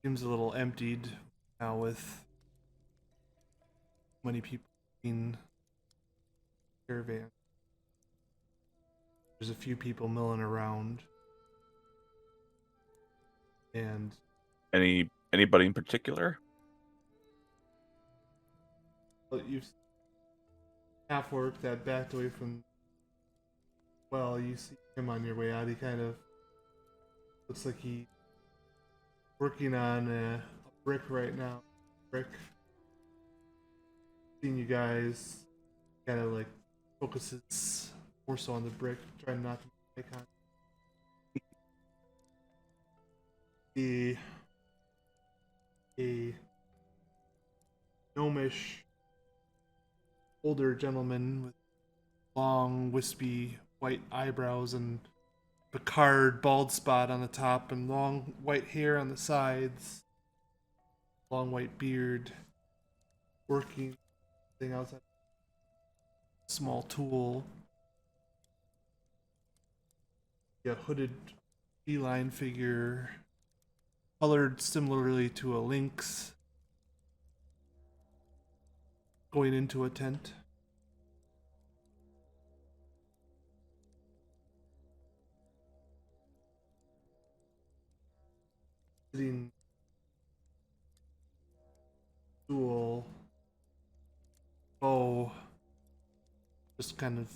Seems a little emptied now with many people in caravan. There's a few people milling around. And Anybody in particular? you've half orc that backed away from. Well, you see him on your way out. He kind of looks like he's working on a brick right now. Brick. Seeing you guys, kind of like focuses more so on the brick, trying not to make eye contact. A gnomish older gentleman with long, wispy white eyebrows and Picard bald spot on the top and long white hair on the sides, long white beard, working thing outside. Small tool. A hooded feline figure, colored similarly to a lynx, going into a tent. Sitting stool, bow, just kind of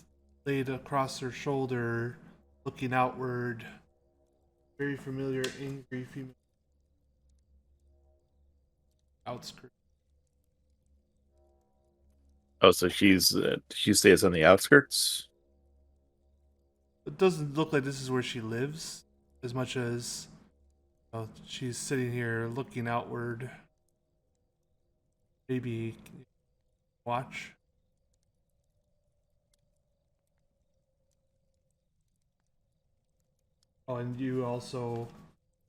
laid across her shoulder, looking outward. Very familiar, angry female. Outskirts. Oh, so she stays on the outskirts? It doesn't look like this is where she lives, as much as she's sitting here looking outward. Maybe watch. Oh, and you also,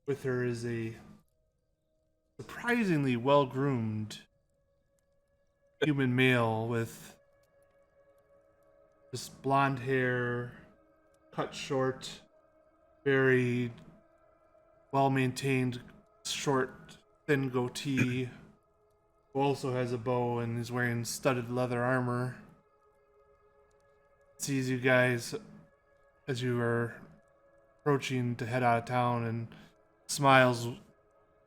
with her, is a surprisingly well-groomed human male with just blonde hair, cut short, very well-maintained, short, thin goatee, who also has a bow and is wearing studded leather armor. Sees you guys as you are approaching to head out of town and smiles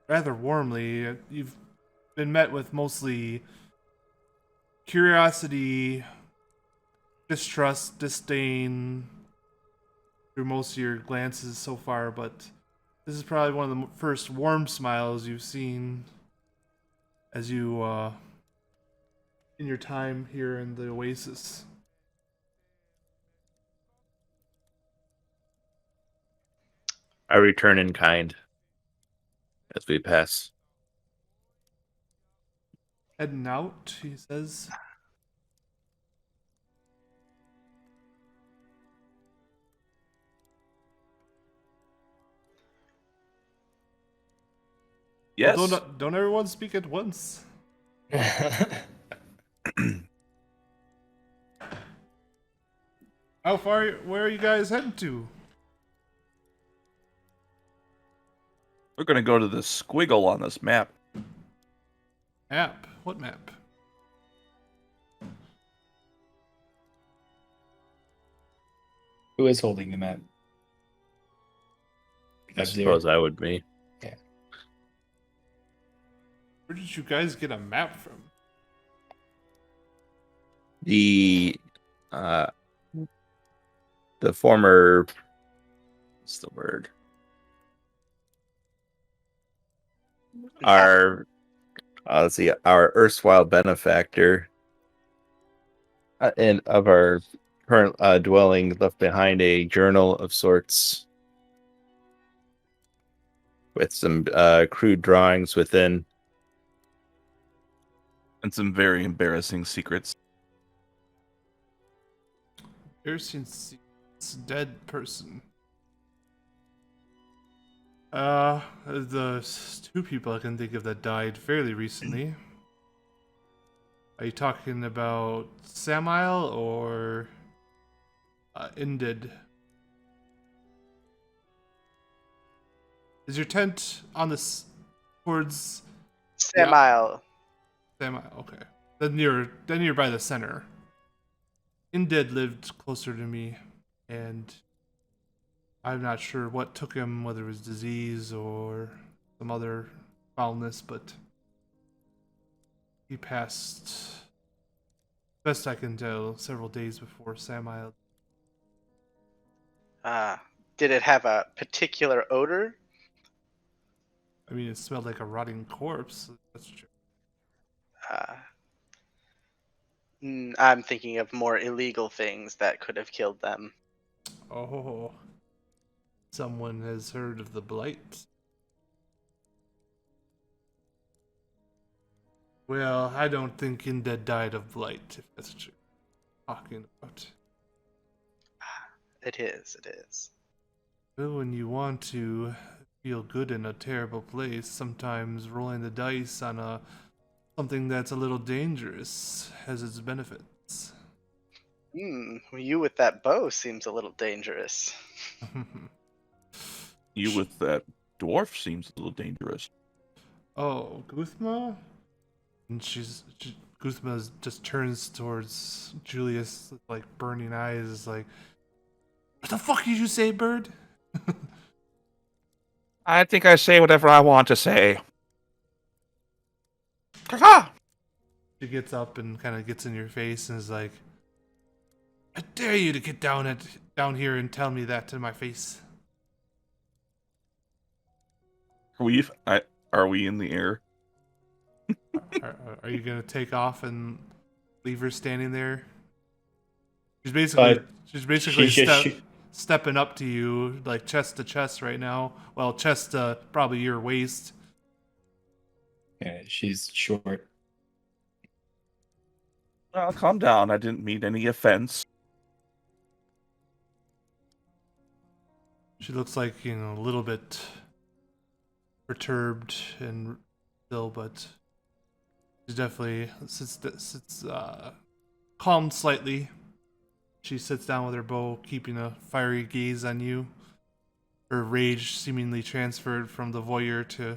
rather warmly. You've been met with mostly curiosity, distrust, disdain through most of your glances so far, but this is probably one of the first warm smiles you've seen as you in your time here in the Oasis. I return in kind as we pass. Heading out, he says. Yes. Well, don't everyone speak at once. How far? Where are you guys heading to? We're going to go to the squiggle on this map. Map? What map? Who is holding the map? I suppose I would be. Yeah. Where did you guys get a map from? The former, what's the word? Our let's see, our erstwhile benefactor and of our current dwelling left behind a journal of sorts with some crude drawings within. And some very embarrassing secrets. Embarrassing secrets. Dead person. The two people I can think of that died fairly recently. Are you talking about Samael or Indid? Is your tent on this towards Samael. Samael? Okay, then you're by the center. Indid lived closer to me, and I'm not sure what took him, whether it was disease or some other foulness, but he passed, best I can tell, several days before Samael. Did it have a particular odor? I mean, it smelled like a rotting corpse. That's true. I'm thinking of more illegal things that could have killed them. Oh, someone has heard of the blight. Well, I don't think Inded died of blight, if that's what you're talking about. It is. Well, when you want to feel good in a terrible place, sometimes rolling the dice on something that's a little dangerous has its benefits. You with that bow seems a little dangerous. You with that dwarf seems a little dangerous. Oh, Guthma? And Guthma just turns towards Julius, like burning eyes, like, what the fuck did you say, bird? I think I say whatever I want to say. Caca! She gets up and kind of gets in your face and is like, I dare you to get down here and tell me that to my face. Are we in the air? Are you gonna take off and leave her standing there? She's basically stepping up to you, like chest to chest right now. Well, chest to probably your waist. Yeah, she's short. Well, calm down. I didn't mean any offense. She looks like, a little bit perturbed and still, but she's definitely sits calmed slightly. She sits down with her bow, keeping a fiery gaze on you. Her rage seemingly transferred from the voyeur to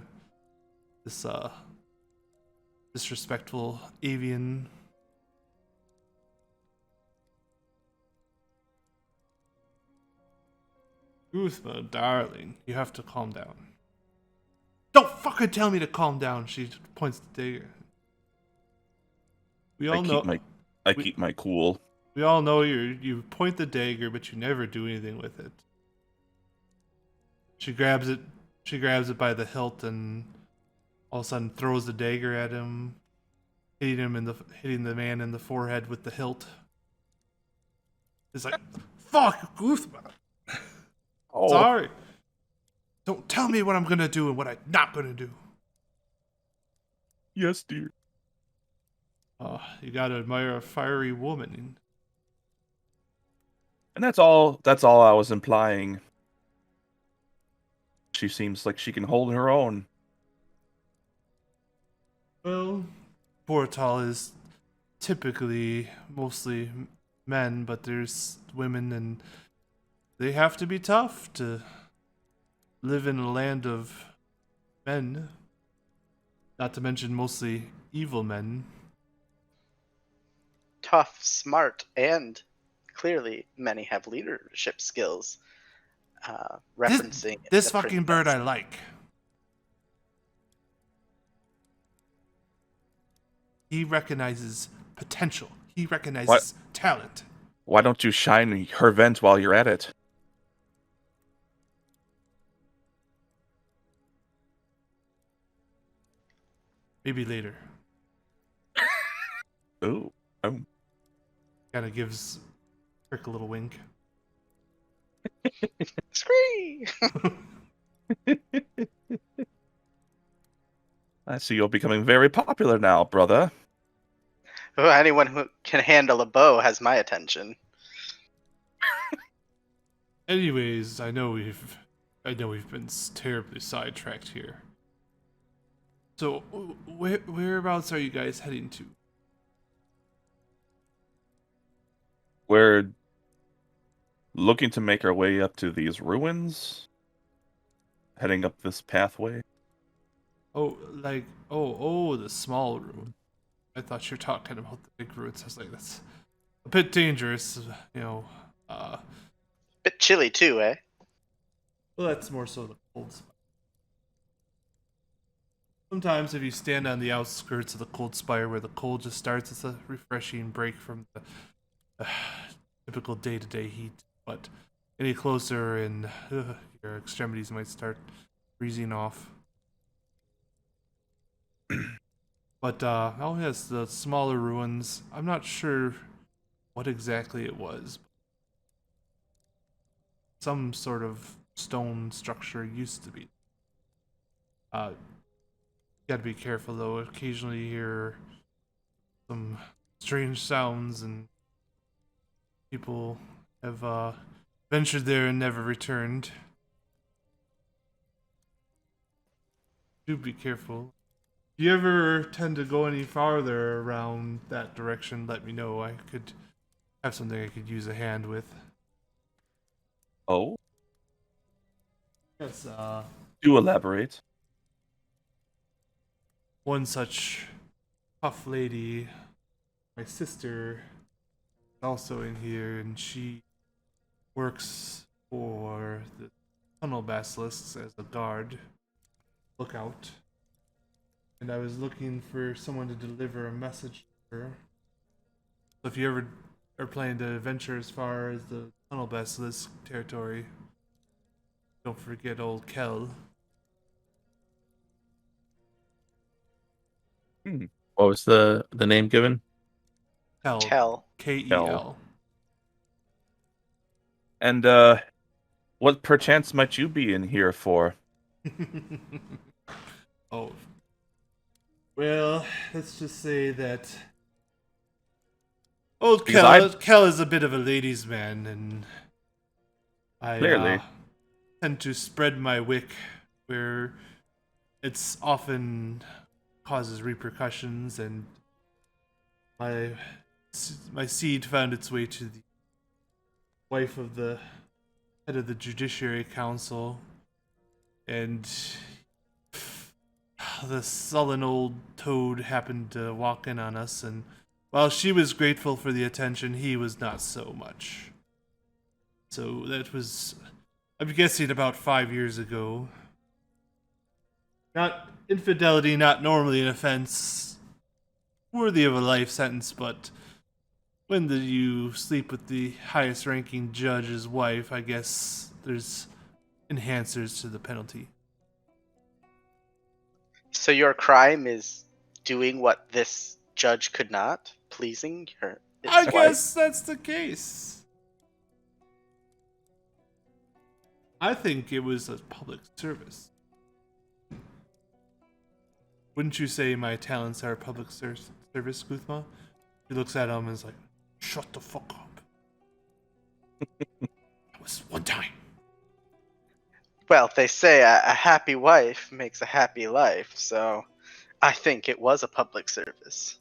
this disrespectful avian. Uthma, darling, you have to calm down. Don't fucking tell me to calm down, she points the dagger. I keep my cool. We all know you point the dagger, but you never do anything with it. She grabs it by the hilt and all of a sudden throws the dagger at him, hitting the man in the forehead with the hilt. It's like, fuck, Guthma. Oh. Sorry. Don't tell me what I'm gonna do and what I'm not gonna do. Yes, dear. You gotta admire a fiery woman. And that's all I was implying. She seems like she can hold her own. Well, Bora'Thal is typically mostly men, but there's women, and they have to be tough to live in a land of men. Not to mention mostly evil men. Tough, smart, and clearly many have leadership skills. Referencing This the fucking bird princess. I like. He recognizes potential. He recognizes talent. Why don't you shine her vent while you're at it? Maybe later. Ooh. Oh. Kind of gives Rick a little wink. Scree! I see you're becoming very popular now, brother. Well, anyone who can handle a bow has my attention. Anyways, I know we've been terribly sidetracked here. So, whereabouts are you guys heading to? We're looking to make our way up to these ruins, heading up this pathway. Oh, like the small ruin. I thought you were talking about the big ruins. I was like, that's a bit dangerous, you know. Bit chilly too, eh? Well, that's more so the cold spire. Sometimes, if you stand on the outskirts of the cold spire where the cold just starts, it's a refreshing break from the typical day-to-day heat. But any closer, and your extremities might start freezing off. But oh yes, the smaller ruins. I'm not sure what exactly it was. Some sort of stone structure used to be. You gotta be careful though. Occasionally you hear some strange sounds, and people have ventured there and never returned. Do be careful. If you ever tend to go any farther around that direction, let me know. I could have something I could use a hand with. Oh, Yes, do elaborate. one such tough lady, my sister, is also in here, and she works for the tunnel basilisks as a guard, lookout. And I was looking for someone to deliver a message to her. So if you ever are planning to venture as far as the tunnel basilisk territory, don't forget old Kel. What was the name given? Kel. Tell. Kel. And what perchance might you be in here for? Oh. Well, let's just say that old Because Kel is a bit of a ladies' man, and I Clearly. tend to spread my wick where it's often causes repercussions, and my seed found its way to the wife of the head of the Judiciary Council, and the sullen old toad happened to walk in on us, and while she was grateful for the attention, he was not so much. So that was, I'm guessing, about 5 years ago. Not infidelity, not normally an offense worthy of a life sentence, but when you sleep with the highest ranking judge's wife, I guess there's enhancers to the penalty. So your crime is doing what this judge could not, pleasing her. I his wife? guess that's the case. I think it was a public service. Wouldn't you say my talents are public service, Guthma? He looks at him and is like, shut the fuck up. That was one time. Well, they say a happy wife makes a happy life, so I think it was a public service.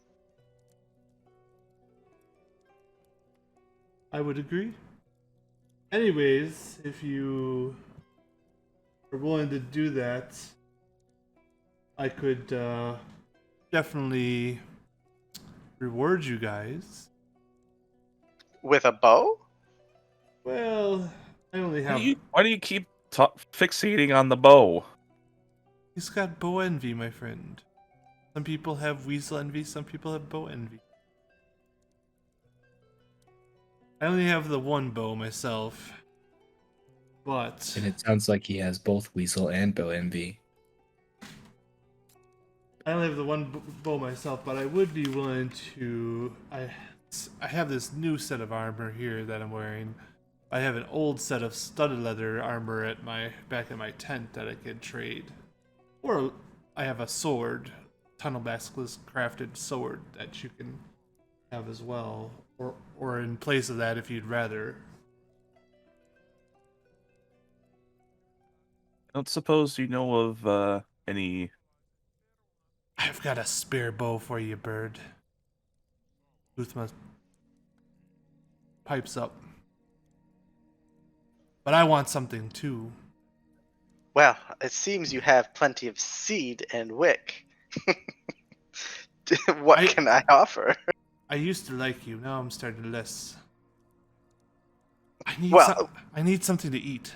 I would agree. Anyways, if you are willing to do that, I could definitely reward you guys. With a bow? Well, I only have. Why do you keep fixating on the bow? He's got bow envy, my friend. Some people have weasel envy, some people have bow envy. I only have the one bow myself. But And it sounds like he has both Weasel and Bow Envy. I only have the one bow myself, but I would be willing to. I have this new set of armor here that I'm wearing. I have an old set of studded leather armor back at my tent that I could trade, or I have a sword tunnel basilisk crafted sword that you can have as well, or in place of that if you'd rather. I don't suppose you know of any. I've got a spare bow for you, bird. Uthma pipes up. But I want something too. Well, it seems you have plenty of seed and wick. What can I offer? I used to like you, now I'm starting to less. I Well, need something to eat.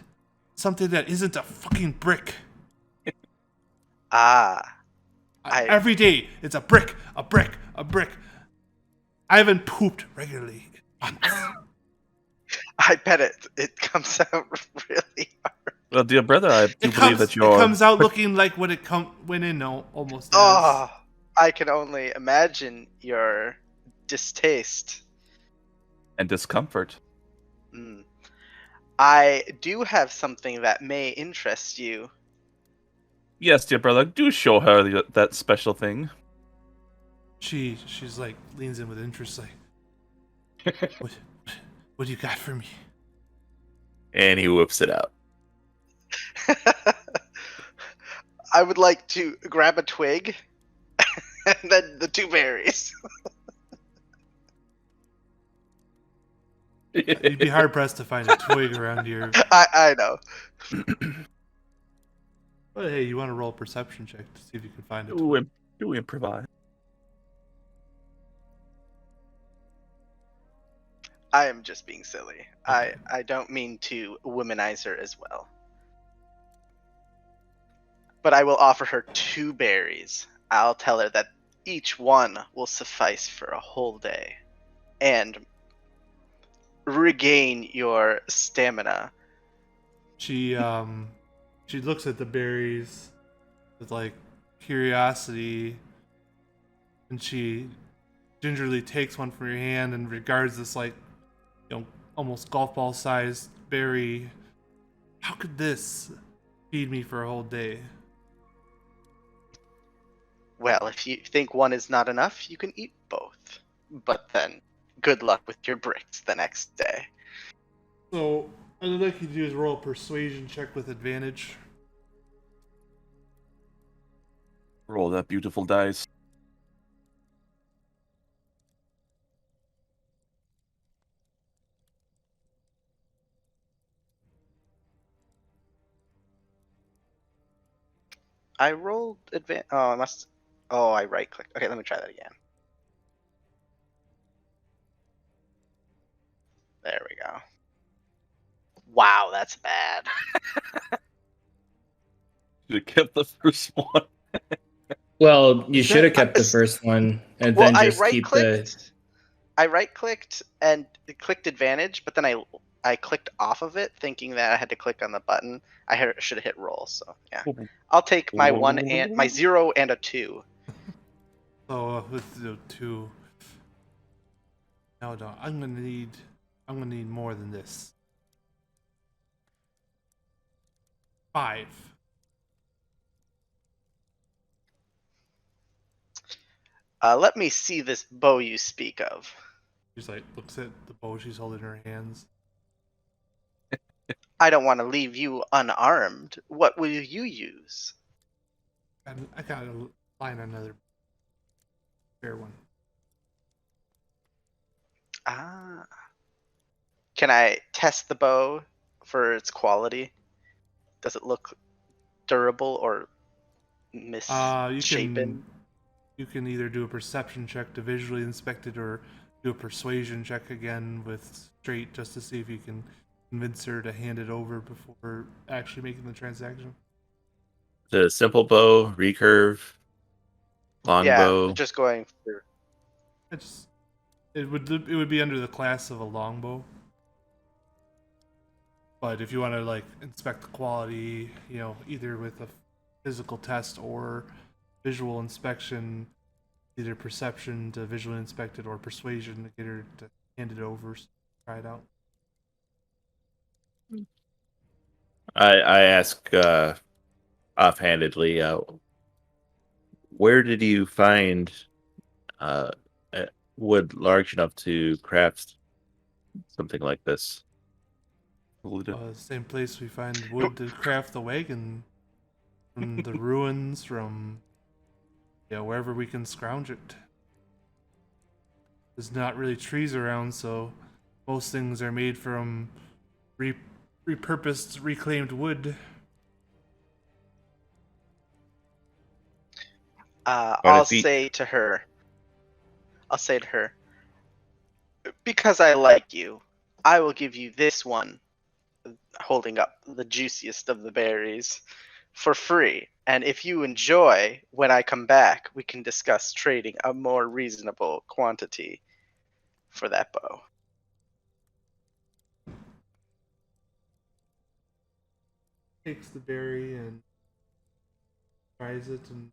Something that isn't a fucking brick. ah, Every day, it's a brick, a brick, a brick. I haven't pooped regularly in months. I bet it comes out really hard. Well, dear brother, I do believe that It you're comes out looking like what it went in almost as. Oh, I can only imagine your distaste. and discomfort. Mm. I do have something that may interest you. Yes, dear brother, do show her that special thing. She's like leans in with interest, like, what do you got for me? And he whips it out. I would like to grab a twig and then the 2 berries. You'd be hard pressed to find a twig around here. I know. But hey, you want to roll a perception check to see if you can find it. Do improvise. I am just being silly. I don't mean to womanize her as well. But I will offer her 2 berries. I'll tell her that each one will suffice for a whole day. And regain your stamina. She looks at the berries with like curiosity, and she gingerly takes one from your hand and regards this like, almost golf ball sized berry. How could this feed me for a whole day? Well, if you think one is not enough, you can eat both. But then, good luck with your bricks the next day. So, what I'd like you to do is roll a persuasion check with advantage. Roll that beautiful dice. I rolled advan. Oh, I must. Oh, I right clicked. Okay, let me try that again. There we go. Wow, that's bad. You kept the first one. Well, you should have kept the first one and Well, then I just right keep clicked. I right clicked and clicked advantage, but then I clicked off of it, thinking that I had to click on the button. Should have hit roll. So yeah, I'll take my 1 and my 0 and a 2. So with the 2. No, I'm gonna need more than this. 5. Let me see this bow you speak of. She's like looks at the bow she's holding in her hands. I don't want to leave you unarmed. What will you use? I gotta find another fair one. Ah. Can I test the bow for its quality? Does it look durable or misshapen? You can either do a perception check to visually inspect it, or do a persuasion check again with straight, just to see if you can convince her to hand it over before actually making the transaction. The simple bow, recurve, longbow. Yeah, just going for. It would be under the class of a longbow. But if you want to like inspect the quality, either with a physical test or visual inspection, either perception to visually inspect it or persuasion to get her to hand it over, try it out. I ask offhandedly, where did you find uh, wood large enough to craft something like this? Same place we find wood to craft the wagon, from the ruins, from wherever we can scrounge it. There's not really trees around, so most things are made from repurposed, reclaimed wood. I'll say to her, because I like you, I will give you this one, holding up the juiciest of the berries, for free. And if you enjoy, when I come back, we can discuss trading a more reasonable quantity for that bow. Takes the berry and tries it, and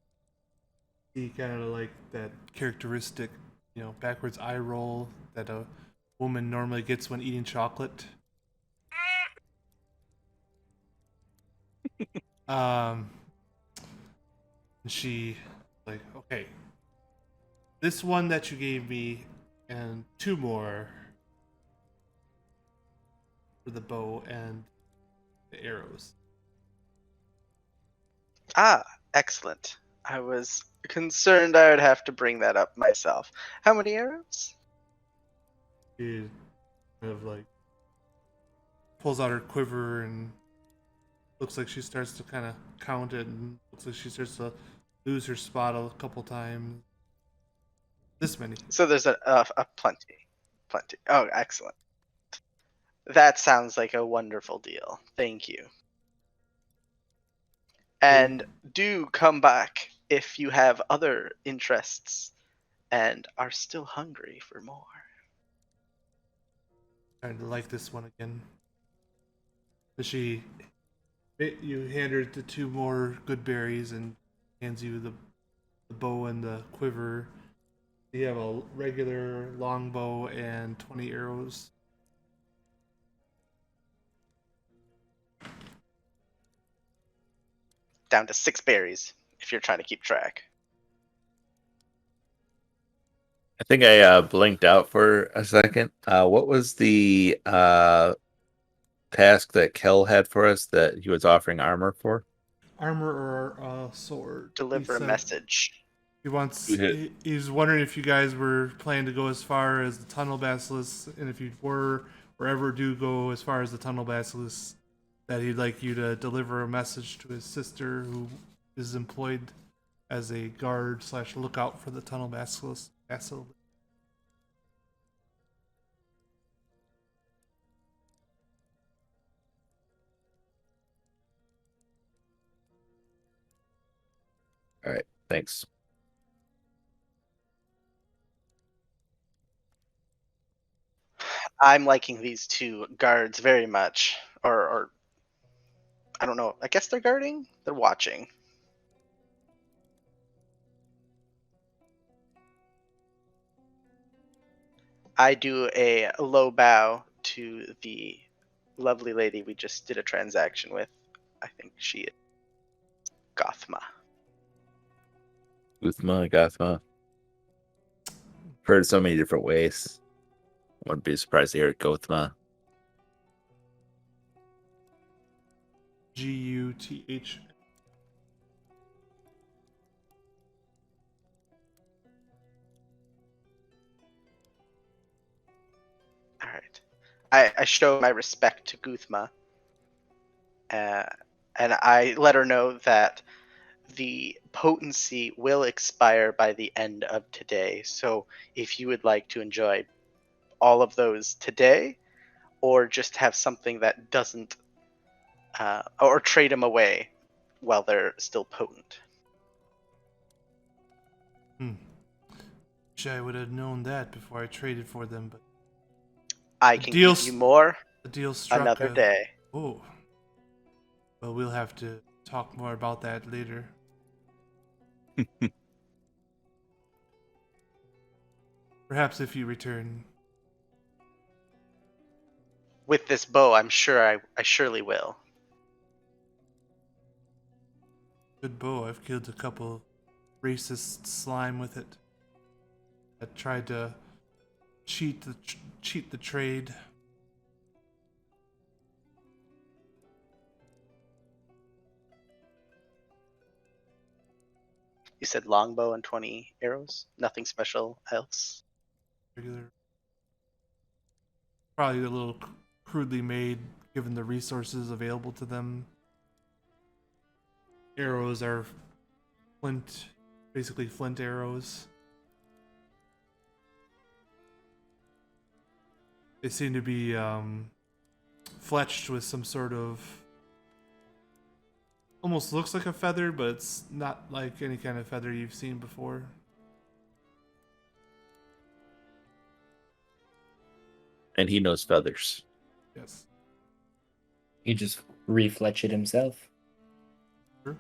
see kind of like that characteristic, backwards eye roll that a woman normally gets when eating chocolate. And she like, okay, this one that you gave me and 2 more for the bow and the arrows. Ah, excellent. I was concerned I would have to bring that up myself. How many arrows? She kind of like pulls out her quiver and looks like she starts to kind of count it, and looks like she starts to lose her spot a couple times. This many. So there's a plenty. Oh, excellent. That sounds like a wonderful deal. Thank you. And do come back if you have other interests and are still hungry for more. Starting to like this one again. But you hand her the 2 more good berries and hands you the bow and the quiver. You have a regular long bow and 20 arrows. Down to 6 berries if you're trying to keep track. I think I blinked out for a second. What was the task that Kel had for us that he was offering armor for? Armor or sword? Deliver a message. He's wondering if you guys were planning to go as far as the tunnel basilisk, and if you were or ever do go as far as the tunnel basilisk, that he'd like you to deliver a message to his sister, who is employed as a guard / lookout for the tunnel basilisk. All right, thanks. I'm liking these 2 guards very much. Or I don't know. I guess they're guarding? They're watching. I do a low bow to the lovely lady we just did a transaction with. I think she is Gothma. Uthma, Gothma. Heard it so many different ways. Wouldn't be surprised to hear it Gothma. Guth. All right. I show my respect to Guthma. And I let her know that the potency will expire by the end of today. So if you would like to enjoy all of those today, or just have something that doesn't, or trade them away while they're still potent. Wish I would have known that before I traded for them, but I can give you more the deal struck another day. Oh. Well, we'll have to talk more about that later. Perhaps if you return. With this bow, I'm sure I surely will. Good bow. I've killed a couple racist slime with it that tried to cheat the trade. You said longbow and 20 arrows. Nothing special else. Regular, probably a little crudely made given the resources available to them. Arrows are flint, basically flint arrows. They seem to be fletched with some sort of, almost looks like a feather, but it's not like any kind of feather you've seen before. And he knows feathers. Yes. He just refletch it himself. Sure.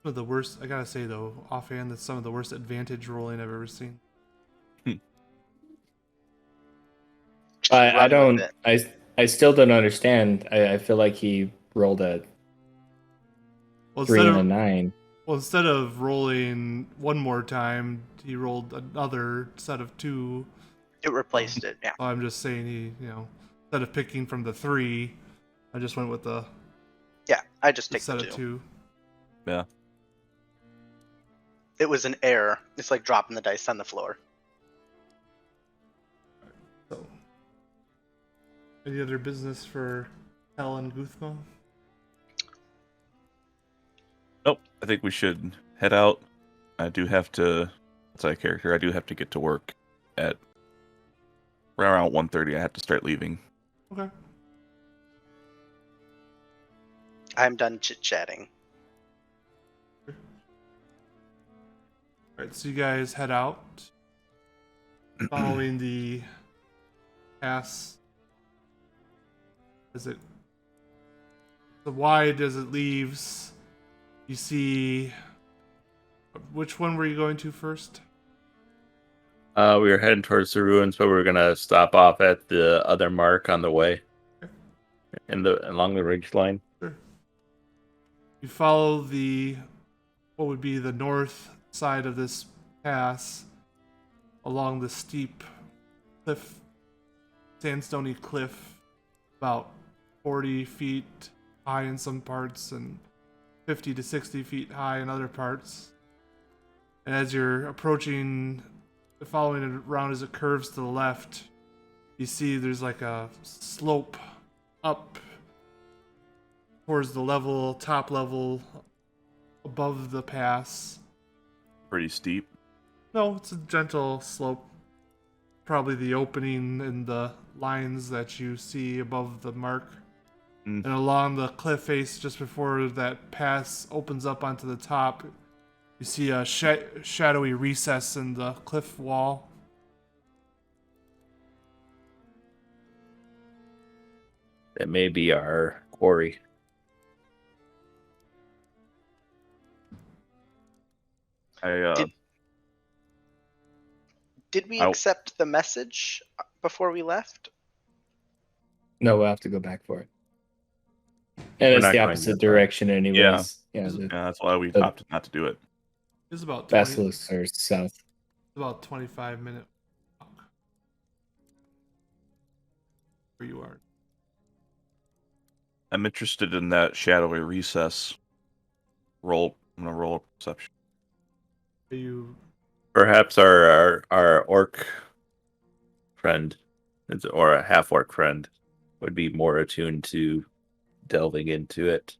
Some of the worst, I gotta say though, offhand, that's some of the worst advantage rolling I've ever seen. Just I run don't. with it. I still don't understand. I feel like he rolled a Well, 3 and a 9. instead of rolling one more time, he rolled another set of 2. It replaced it. Yeah. So I'm just saying instead of picking from the 3, I just went with the Yeah. I just take set the of 2. 2. Yeah. It was an error. It's like dropping the dice on the floor. So, any other business for Hel and Guthma? Nope. I think we should head out. I do have to, as a character, I do have to get to work at around 1:30. I have to start leaving. Okay. I'm done chit-chatting. Alright, so you guys head out. Following the pass. As it the wide as it leaves, you see, which one were you going to first? We were heading towards the ruins, but we were gonna stop off at the other mark on the way, along the ridge line. Sure. You follow what would be the north side of this pass along the steep cliff, sandstony cliff, about 40 feet high in some parts and 50 to 60 feet high in other parts. And as you're following it around as it curves to the left, you see there's like a slope up towards the top level above the pass. Pretty steep. No, it's a gentle slope. Probably the opening in the lines that you see above the mark. Mm. And along the cliff face just before that pass opens up onto the top, you see a shadowy recess in the cliff wall. That may be our quarry. Did we I'll- accept the message before we left? No, we'll have to go back for it. And We're it's not the going opposite that far. direction, anyways. Yeah, the that's why we the- opted not to do it. It's about 20, basilisks are south. about 25-minute walk where you are. I'm interested in that shadowy recess. I'm gonna roll a perception. Are you Perhaps our orc friend, or a half orc friend, would be more attuned to delving into it.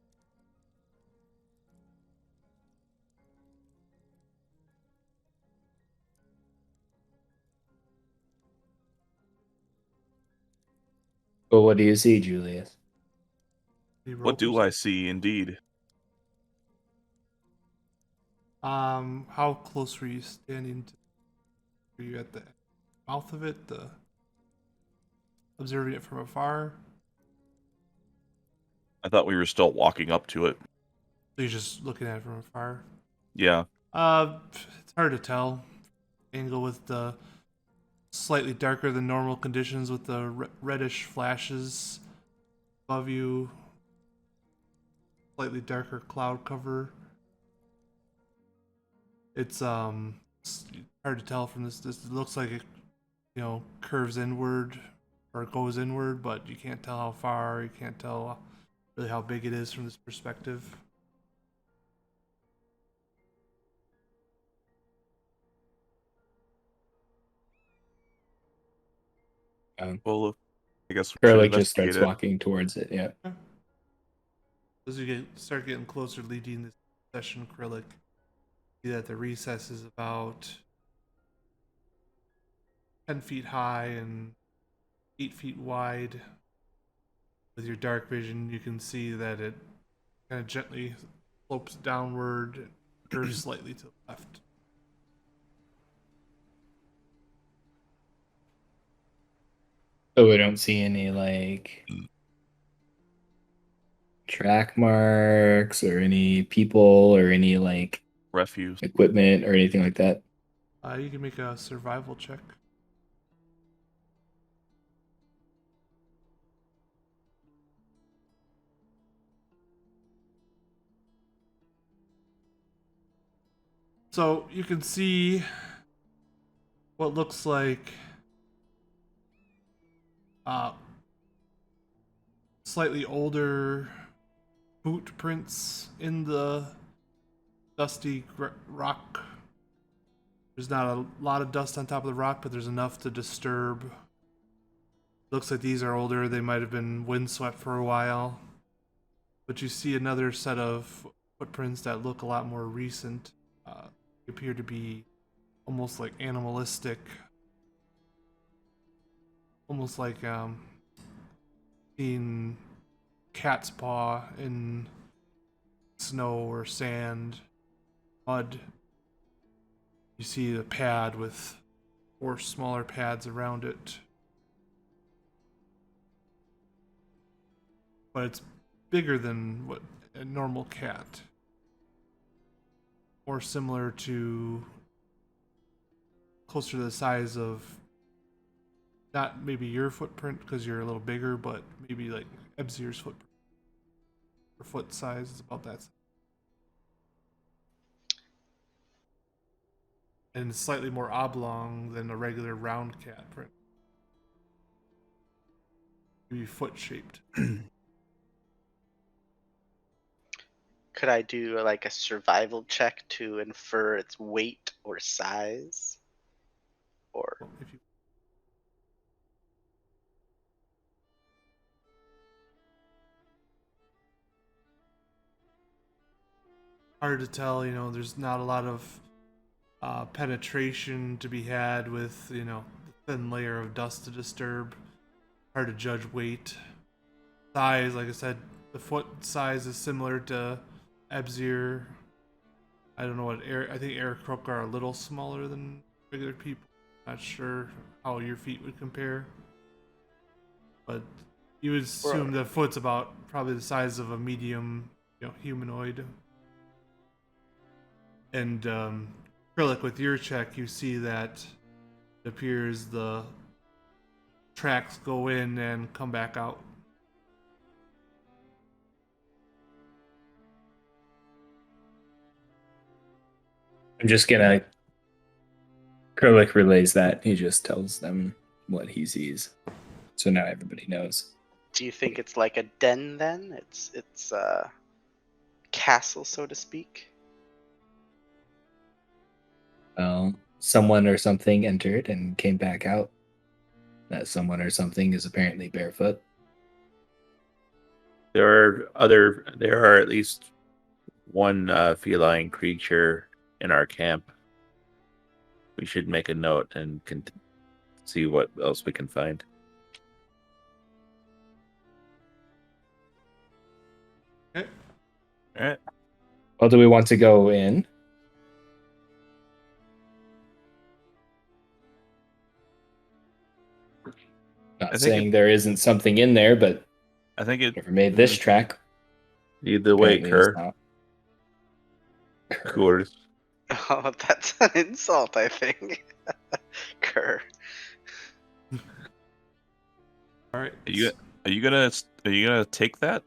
But what do you see, Julius? What do I see, indeed? How close were you standing to? Were you at the mouth of it, observing it from afar? I thought we were still walking up to it. So you're just looking at it from afar? Yeah. It's hard to tell. Angle with the slightly darker than normal conditions with the reddish flashes above you. slightly darker cloud cover. It's hard to tell from this. It looks like it, curves inward or goes inward, but you can't tell how far. You can't tell really how big it is from this perspective. Well, I guess we should Curlic just investigate starts it. walking towards it. Yeah. As you start getting closer, leading this session, Acrylic, see that the recess is about 10 feet high and 8 feet wide. With your dark vision, you can see that it kind of gently slopes downward, curves slightly to the left. So we don't see any like track marks or any people or any like Refuse. equipment or anything like that. You can make a survival check. So you can see what looks like slightly older boot prints in the dusty rock. There's not a lot of dust on top of the rock, but there's enough to disturb. Looks like these are older. They might have been windswept for a while. But you see another set of footprints that look a lot more recent. They appear to be almost like animalistic. Almost like seeing cat's paw in snow or sand, mud. You see a pad with 4 smaller pads around it. But it's bigger than what a normal cat. More similar to closer to the size of not maybe your footprint because you're a little bigger, but maybe like Ebzir's footprint. Her foot size is about that size. And slightly more oblong than a regular round cat print. Maybe foot shaped. Could I do like a survival check to infer its weight or size? Or If you hard to tell, there's not a lot of penetration to be had with, the thin layer of dust to disturb. Hard to judge weight. Size, like I said, the foot size is similar to Ebzir. I don't know what I think Aarakocra are a little smaller than regular people. Not sure how your feet would compare. But you would assume the foot's about probably the size of a medium, humanoid. And Acrylic, with your check, you see that it appears the tracks go in and come back out. I'm just gonna. Curlic relays that. He just tells them what he sees, so now everybody knows. do you think it's like a den then? It's a castle, so to speak. Well, someone or something entered and came back out. That someone or something is apparently barefoot. There are at least one feline creature in our camp. We should make a note and see what else we can find. Okay. All right. Well, do we want to go in? Not saying there isn't something in there, but I think it never made this track. Either way, Apparently it's Kerr. not. Coors. Oh, that's an insult, I think. Kerr. All right. Are you gonna take that?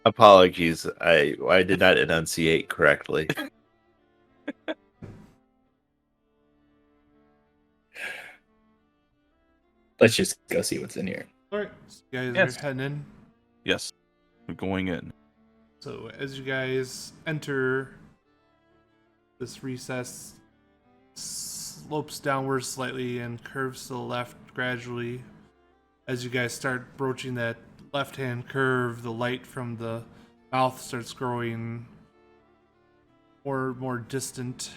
Apologies, I did not enunciate correctly. Let's just go see what's in here. All right, so you guys Yes. are heading in. Yes, we're going in. So as you guys enter this recess, slopes downwards slightly and curves to the left gradually. As you guys start broaching that left-hand curve, the light from the mouth starts growing more distant.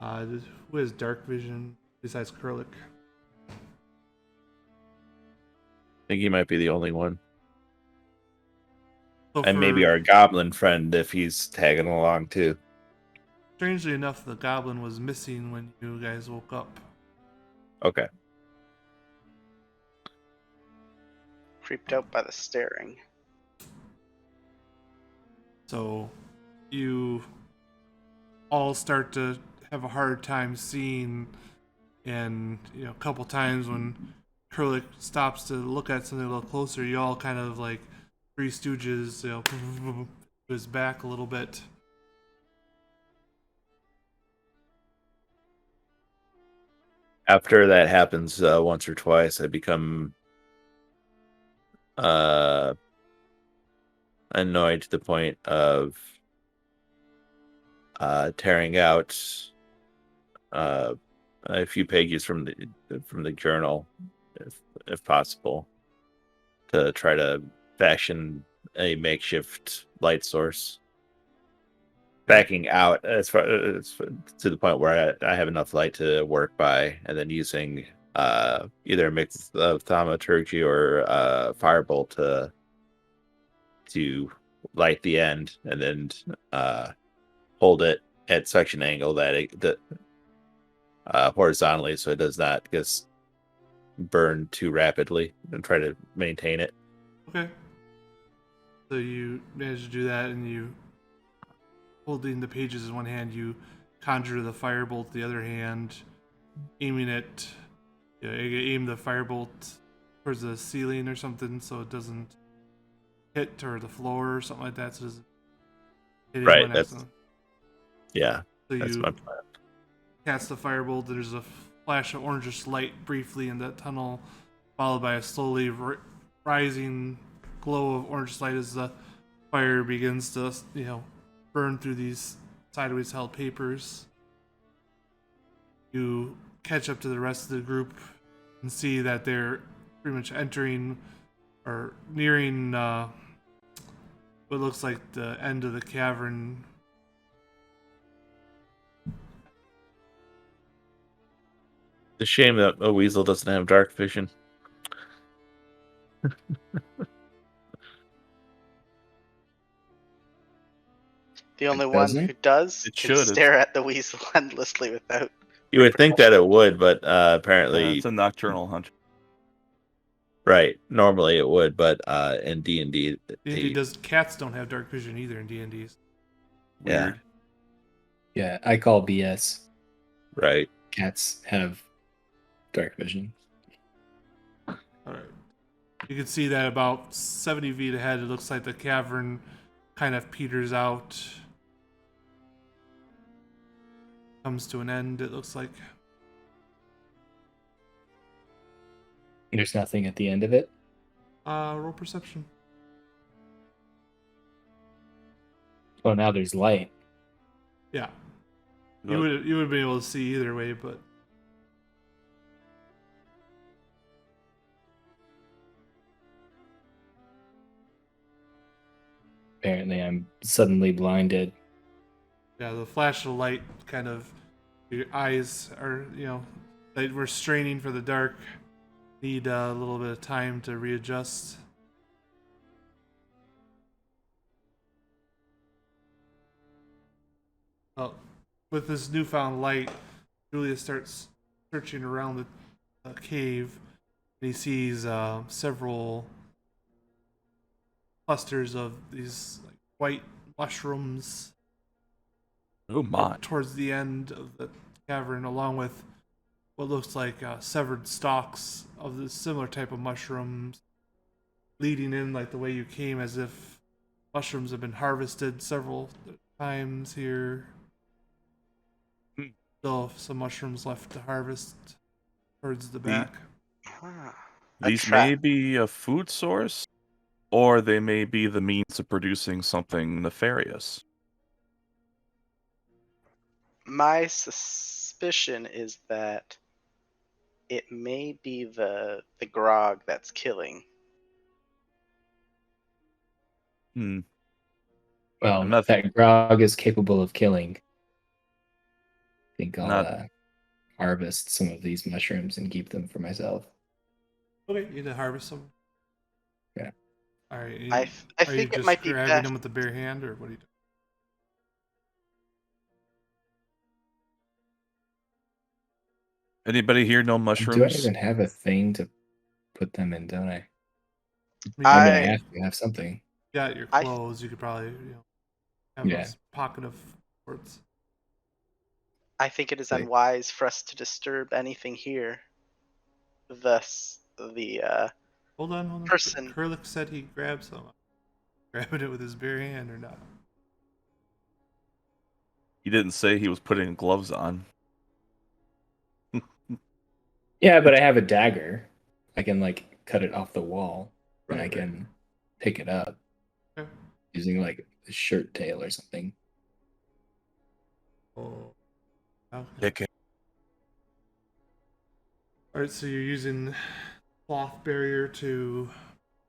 Who has dark vision besides Kurlik? I think he might be the only one. So And maybe our goblin friend if he's tagging along too. strangely enough, the goblin was missing when you guys woke up. Okay. Creeped out by the staring. So you all start to have a hard time seeing, and a couple times when Kurlik stops to look at something a little closer, you all kind of like Three Stooges, to his back a little bit. After that happens once or twice, I become annoyed to the point of tearing out a few pages from the journal, if possible, to try to fashion a makeshift light source. Backing out as far as to the point where I have enough light to work by, and then using either a mix of thaumaturgy or firebolt to light the end, and then hold it at such an angle that horizontally, so it does not just burn too rapidly, and try to maintain it. Okay. So you manage to do that, and you, holding the pages in one hand, you conjure the firebolt with the other hand, aiming it. You aim the firebolt towards the ceiling or something, so it doesn't hit or the floor or something like that. So it doesn't hit Right, anyone that's- accidentally. Yeah, So that's you my plan. cast the firebolt. There's a flash of orangish light briefly in that tunnel, followed by a slowly rising glow of orange light as the fire begins to, burn through these sideways held papers. You catch up to the rest of the group and see that they're pretty much entering or nearing what looks like the end of the cavern. It's a shame that a weasel doesn't have dark vision. The only It one doesn't? who does It can should. stare at the weasel endlessly without. You would think that it would, but apparently, It's a nocturnal hunt. right. Normally it would, but in D&D, D&D does. Cats don't have dark vision either in D&D's. Yeah. Weird. Yeah, I call BS. right. Cats have dark vision. All right. You can see that about 70 feet ahead, it looks like the cavern kind of peters out. Comes to an end, it looks like. There's nothing at the end of it. Roll perception. Oh, now there's light. Yeah. You would be able to see either way, but Apparently, I'm suddenly blinded. yeah, the flash of light kind of, your eyes are, they were straining for the dark. Need a little bit of time to readjust. Well, with this newfound light, Julius starts searching around the cave, and he sees several clusters of these white mushrooms Oh my. towards the end of the cavern, along with what looks like severed stalks of this similar type of mushrooms, leading in like the way you came, as if mushrooms have been harvested several times here. Hmm. Still have some mushrooms left to harvest towards the The- back. Ah, a These trap. may be a food source, or they may be the means of producing something nefarious. My suspicion is that it may be the grog that's killing. Hmm. Well, I'm not that grog is capable of killing. I think I'll Not- harvest some of these mushrooms and keep them for myself. Okay, you need to harvest them. Yeah. All right. I Are you think it just might be grabbing best. them with the bare hand, or what are you doing? Anybody here know Do I mushrooms? even have a thing to put them in, don't I? I I mean, mean, I I have to have something. you got your I- clothes. You could probably have Yeah. a pocket of swords. I think it is Like- unwise for us to disturb anything here. Thus, the Hold on. person. Kurlik said he grabbed some. Grabbing it with his bare hand or not? He didn't say he was putting gloves on. Yeah, but I have a dagger. I can like cut it off the wall, and I Right. can pick it up Okay. using like a shirt tail or something. Oh. Okay. Pick it. All right. So you're using cloth barrier to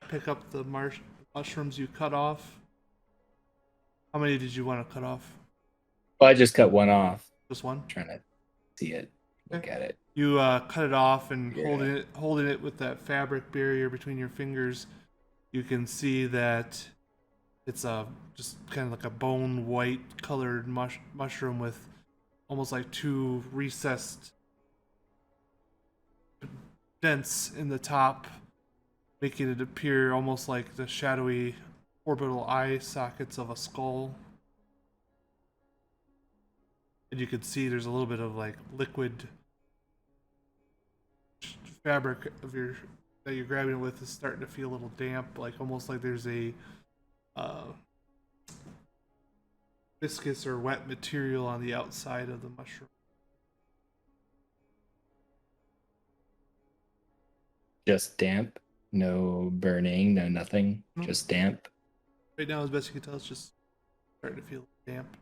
pick up the mushrooms you cut off. How many did you want to cut off? Well, I just cut one off. Just one. Trying to see it, look at it. You cut it off and Yeah. holding it with that fabric barrier between your fingers. You can see that it's just kind of like a bone white colored mushroom with almost like two recessed dents in the top, making it appear almost like the shadowy orbital eye sockets of a skull. And you can see there's a little bit of like liquid fabric of your that you're grabbing it with is starting to feel a little damp, like almost like there's a viscous or wet material on the outside of the mushroom. Just damp, no burning, no nothing, Nope. just damp. Right now, as best you can tell, it's just starting to feel damp.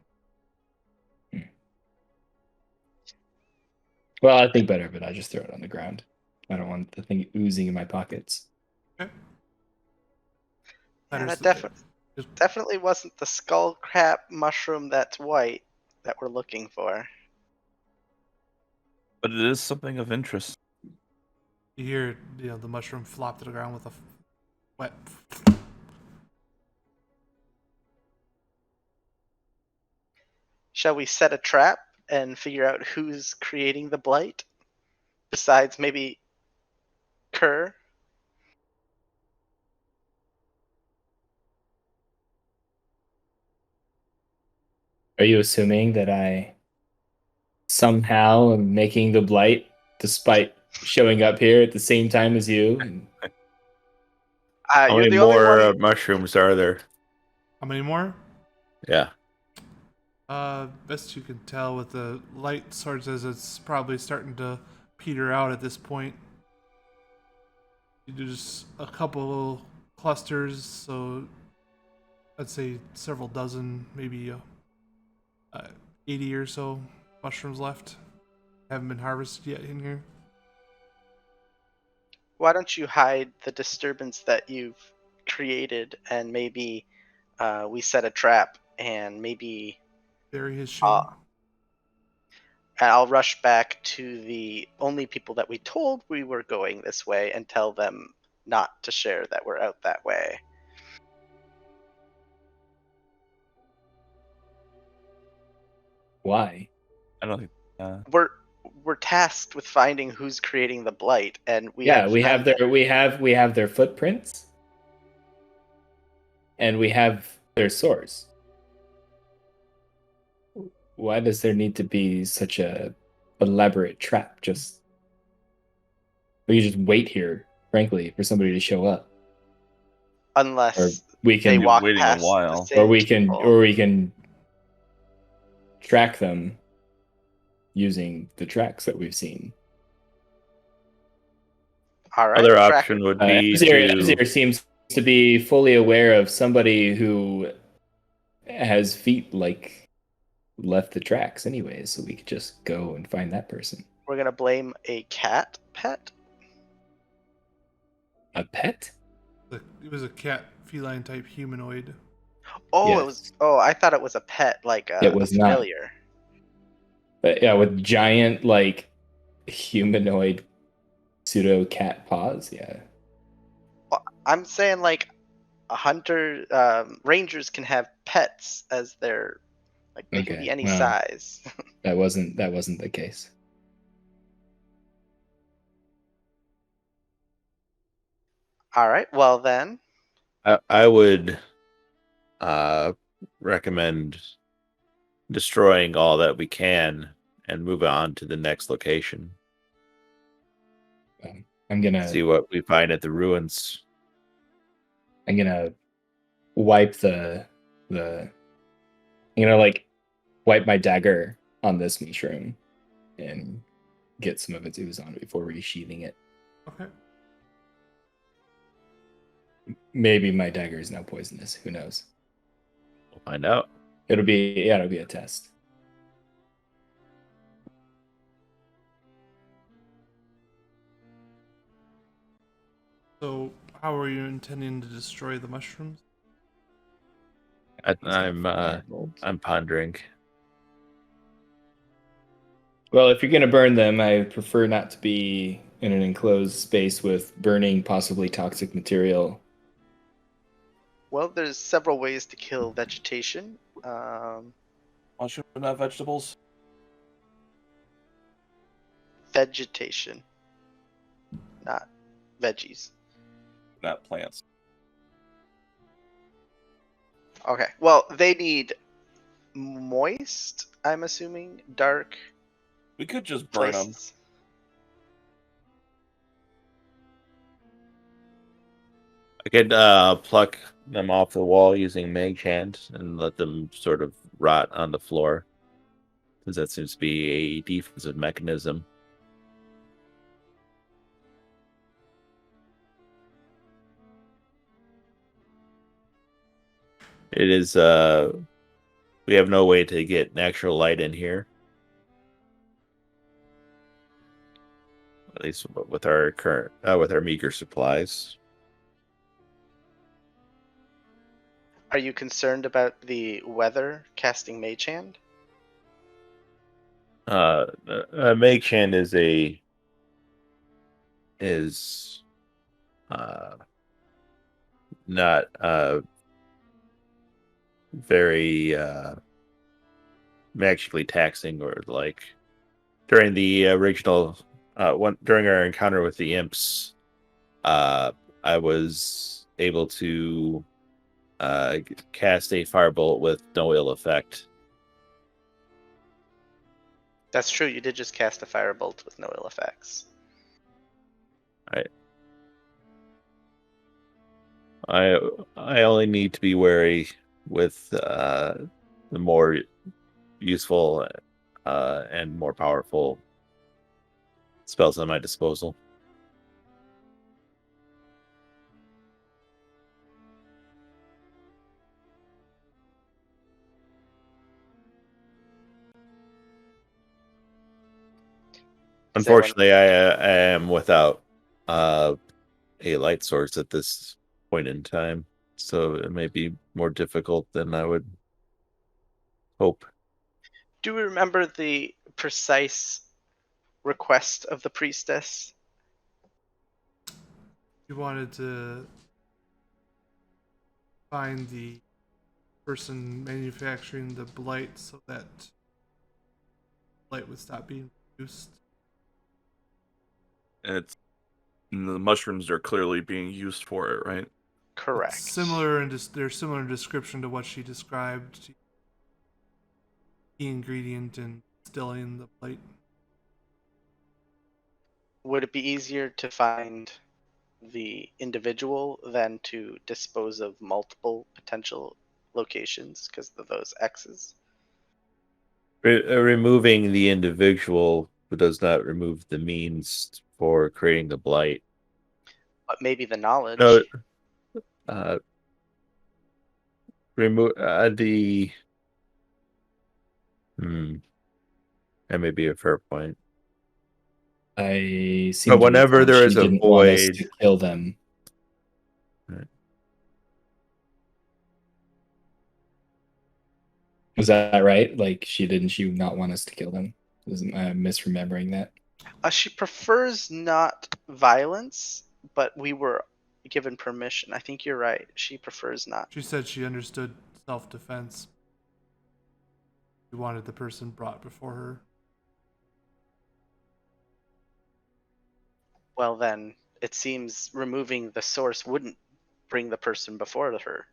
Well, I think better of it. I just throw it on the ground. I don't want the thing oozing in my pockets. Okay. Yeah, Matters that just- definitely wasn't the skull crab mushroom that's white that we're looking for. But it is something of interest. You hear, the mushroom flop to the ground with a wet. Shall we set a trap and figure out who's creating the blight? Besides maybe Kerr? Are you assuming that I somehow am making the blight despite showing up here at the same time as you? And How You're many the only more one. mushrooms are there? How many more? Yeah. Best you can tell with the light swords, as it's probably starting to peter out at this point. You do just a couple clusters, so I'd say several dozen, maybe 80 or so mushrooms left. Haven't been harvested yet in here. Why don't you hide the disturbance that you've created and maybe we set a trap and maybe Bury his shame. I'll rush back to the only people that we told we were going this way and tell them not to share that we're out that way. why? I don't think. We're tasked with finding who's creating the blight, and we Yeah, we have their footprints, and we have their source. Why does there need to be such a elaborate trap? Just we could just wait here, frankly, for somebody to show up. Unless we they can walk waiting a past the while. same or we can people. or we can track them using the tracks that we've seen. All right. Other track- option would be Emzir seems to be fully aware of somebody who has feet like left the tracks anyways, so we could just go and find that person. We're gonna blame a cat pet. A pet? It was a cat, feline type humanoid. Oh, Yes. it was. Oh, I thought it was a pet, like It was a not. familiar. But yeah, with giant like humanoid pseudo cat paws. Yeah. I'm saying like a hunter, rangers can have pets as their like they can Okay, be any well. size. That wasn't the case. All right. Well then, I would recommend destroying all that we can and move on to the next location. I'm gonna See what we find at the ruins. wipe like wipe my dagger on this mushroom and get some of its ooze on it before resheathing it. Okay. Maybe my dagger is now poisonous. Who knows? We'll find out. It'll be a test. So, how are you intending to destroy the mushrooms? I'm pondering. Well, if you're gonna burn them, I prefer not to be in an enclosed space with burning, possibly toxic material. well, there's several ways to kill vegetation. Mushroom, not vegetables. Vegetation, not veggies. Not plants. Okay. Well, they need moist. I'm assuming dark We could just burn them. places. I could pluck them off the wall using Mage Hand and let them sort of rot on the floor, because that seems to be a defensive mechanism. It is we have no way to get natural light in here. At least with our current with our meager supplies. Are you concerned about the weather casting Mage Hand? Mage Hand is not very magically taxing, or like during the original during our encounter with the imps, I was able to cast a firebolt with no ill effect. That's true. You did just cast a firebolt with no ill effects. I only need to be wary with the more useful and more powerful spells at my disposal. Unfortunately, I am without a light source at this point in time, so it may be more difficult than I would hope. Do we remember the precise request of the priestess? You wanted to find the person manufacturing the blight so that light would stop being produced. And the mushrooms are clearly being used for it, right? Correct. Similar and they're similar in description to what she described. Key ingredient in distilling the blight. Would it be easier to find the individual than to dispose of multiple potential locations because of those X's. Removing the individual does not remove the means for creating the blight. But maybe the knowledge. No, remove the. That may be a fair point. I seem But to whenever recall there she is a didn't want us void, to kill them. Right. Was that right? Like she not want us to kill them? Isn't I'm misremembering that? She prefers not violence, but we were given permission. I think you're right. She prefers not. She said she understood self-defense. She wanted the person brought before her. Well, then it seems removing the source wouldn't bring the person before her.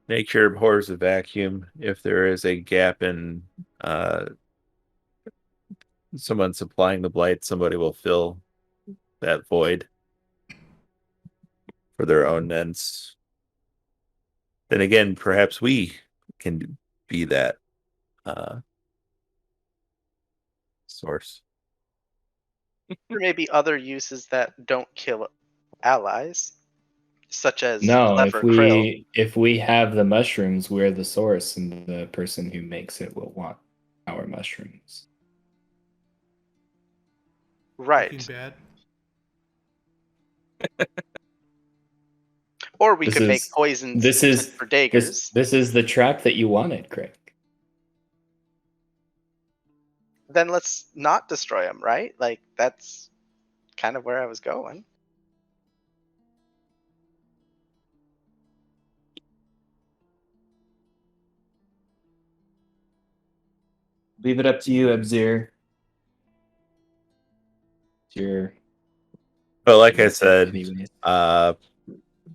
nature abhors a vacuum. If there is a gap in someone supplying the blight, somebody will fill that void for their own ends. Then again, perhaps we can be that source. There may be other uses that don't kill allies, such as No, clever krill. if we have the mushrooms, we're the source, and the person who makes it will want our mushrooms. Right. Breaking Bad. Or we could make poisons This is for daggers. This is the trap that you wanted, Craig. Then let's not destroy them, right? Like, that's kind of where I was going. Leave it up to you, Abzir. Your But like I said, anyways.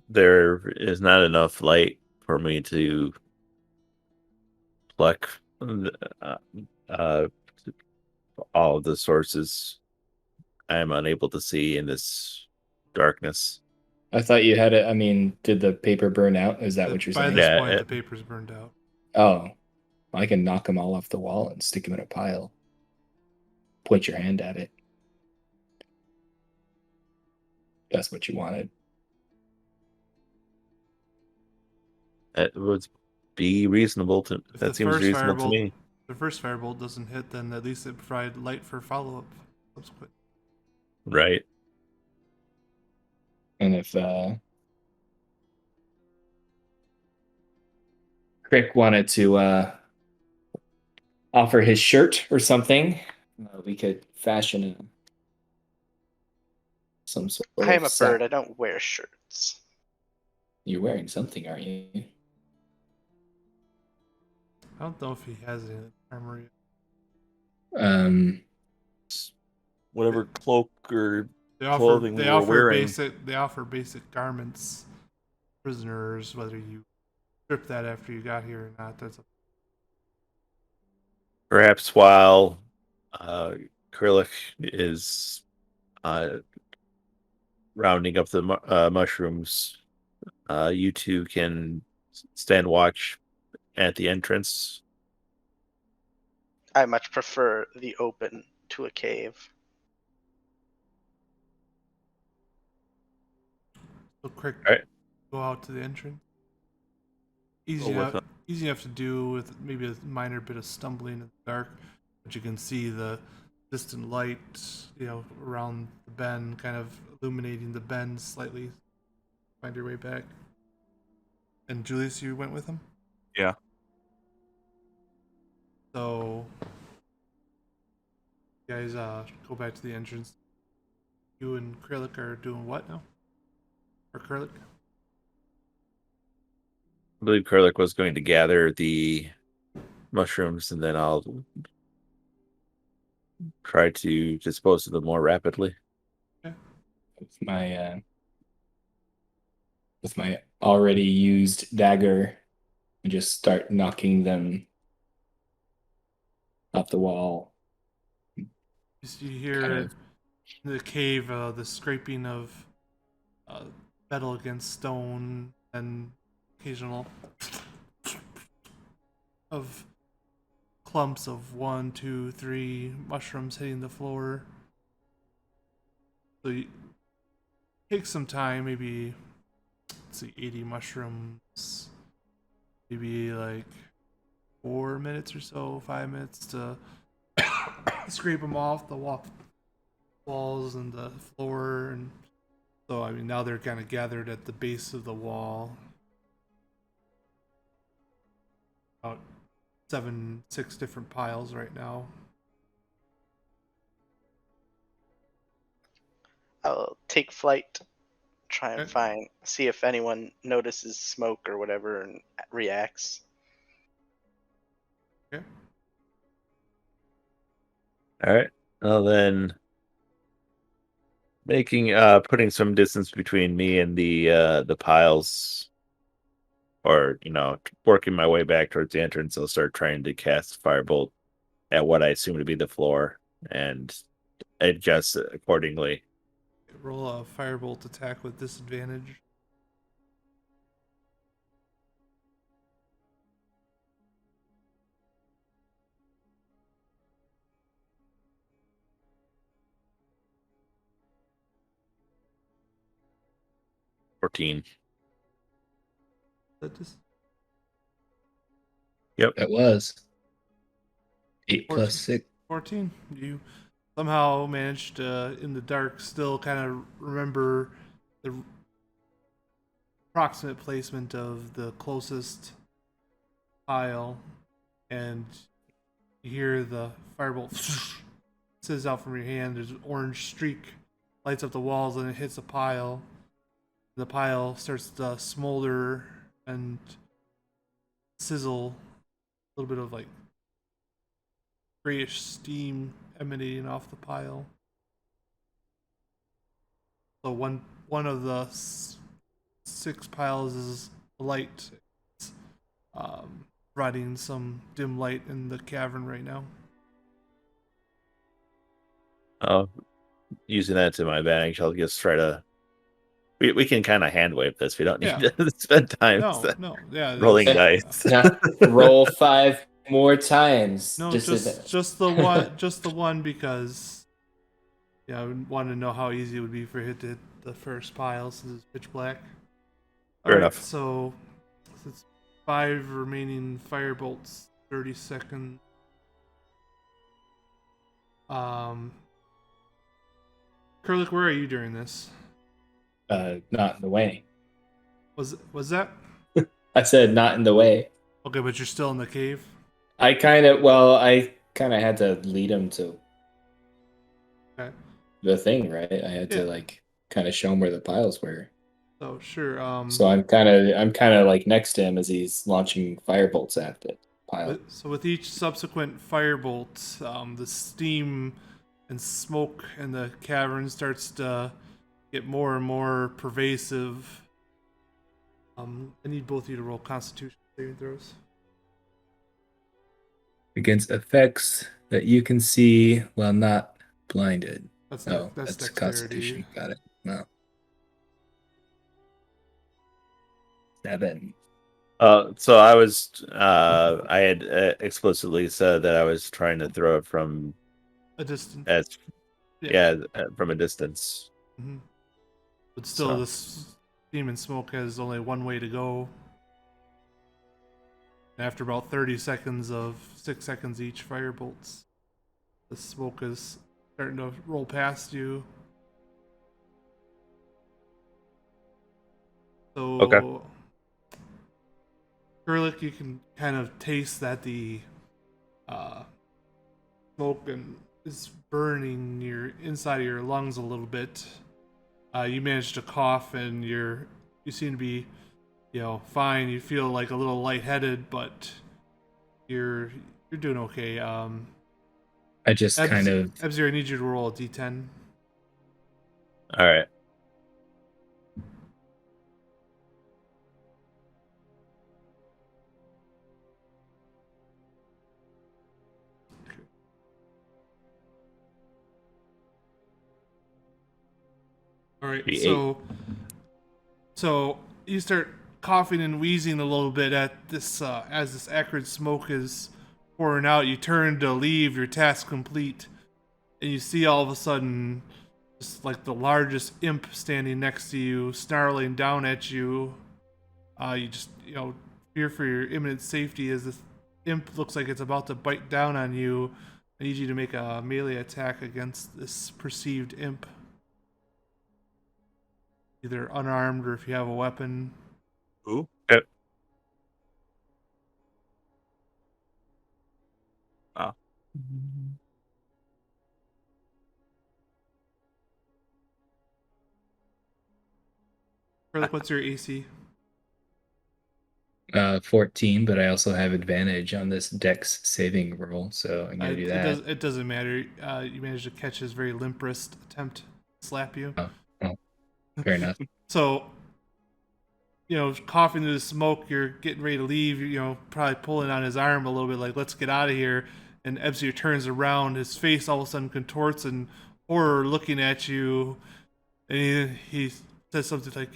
there is not enough light for me to pluck all of the sources I am unable to see in this darkness. I thought you had it. I mean, did the paper burn out? Is that what you're By saying? this Yeah, point, the paper's burned out. Oh, I can knock them all off the wall and stick them in a pile. Point your hand at it. That's what you wanted. That would be reasonable to. If That the seems first reasonable to firebolt, me. the first firebolt doesn't hit, then at least it provides light for follow-up subsequent. Right. And if Crick wanted to offer his shirt or something, we could fashion some sort I am of a bird. I don't wear shirts. You're wearing something, aren't you? I don't know if he has any armory. Whatever cloak or They offer clothing we were wearing. They offer basic garments, prisoners. Whether you strip that after you got here or not, that's a Perhaps while Krillic is rounding up the mushrooms, you two can stand watch at the entrance. I much prefer the open to a cave. so quick. Alright. Go out to the entrance. Go with him. Easy enough to do with maybe a minor bit of stumbling in the dark, but you can see the distant light, around the bend, kind of illuminating the bend slightly. Find your way back. And Julius, you went with him? Yeah. So, you guys go back to the entrance. You and Krillic are doing what now? Or Krillic? I believe Krillic was going to gather the mushrooms, and then I'll try to dispose of them more rapidly. With my already used dagger, and just start knocking them off the wall. You hear Kind of In the cave, the scraping of metal against stone and occasional of clumps of 1, 2, 3 mushrooms hitting the floor. So you take some time, maybe let's see, 80 mushrooms, maybe like 4 minutes or so, 5 minutes to scrape them off the walls and the floor, and so I mean now they're kind of gathered at the base of the wall. About 6 different piles right now. I'll take flight, try and Okay. see if anyone notices smoke or whatever and reacts. Okay. All right. Well then, putting some distance between me and the piles, or working my way back towards the entrance, I'll start trying to cast firebolt at what I assume to be the floor and adjust accordingly. Roll a firebolt attack with disadvantage. $14. That just Yep. That was 8 plus 14. 6. 14. You somehow managed to, in the dark, still kind of remember the approximate placement of the closest pile, and you hear the firebolt sizzes out from your hand. There's an orange streak lights up the walls, and it hits a pile. The pile starts to smolder and sizzle. A little bit of like grayish steam emanating off the pile. So one of the 6 piles is light. It's providing some dim light in the cavern right now. Using that to my advantage, I'll just try to. We can kind of hand wave this. We don't need Yeah. to spend time No, yeah, rolling that's- dice. Now, roll 5 more times. No, Just just the one because I wanted to know how easy it would be for it to hit the first pile since it's pitch black. Fair All right, enough. so it's 5 remaining firebolts, 30 seconds. Kurlik, where are you during this? not in the way. Was that I said not in the way. okay? But you're still in the cave. I kind of had to lead him to Okay. the thing, right? I had Yeah. to kind of show him where the piles were. So sure. So I'm kind of like next to him as he's launching firebolts at the pile. So with each subsequent firebolt, the steam and smoke in the cavern starts to get more and more pervasive. I need both of you to roll Constitution saving throws. Against effects that you can see while not blinded. That's Oh, that's that's dexterity. Constitution. Got it. No. 7. So I was, I had explicitly said that I was trying to throw it from A distance. from a distance. Mm-hmm. But still, So. the steam and smoke has only one way to go. And after about 30 seconds of 6 seconds each firebolts, the smoke is starting to roll past you. So, Okay. Kurlik, you can kind of taste that the smoke is burning your inside of your lungs a little bit. You managed to cough, and you seem to be, fine. You feel like a little lightheaded, but you're doing okay. I just kind of Ebsir, I need you to roll a d10. All right. right, Be so you start coughing and wheezing a little bit at this as this acrid smoke is pouring out. You turn to leave, your task complete, and you see all of a sudden just like the largest imp standing next to you, snarling down at you. You just fear for your imminent safety as this imp looks like it's about to bite down on you. I need you to make a melee attack against this perceived imp. Either unarmed or if you have a weapon. Who? Yep. Ah. Like, what's your AC? 14, but I also have advantage on this Dex saving roll, so I'm gonna do that. It doesn't matter. You managed to catch his very limp wrist attempt to slap you. Oh, fair enough. So, coughing through the smoke, you're getting ready to leave. Probably pulling on his arm a little bit, like, let's get out of here. And Ebsir turns around, his face all of a sudden contorts in horror, looking at you. And he says something like,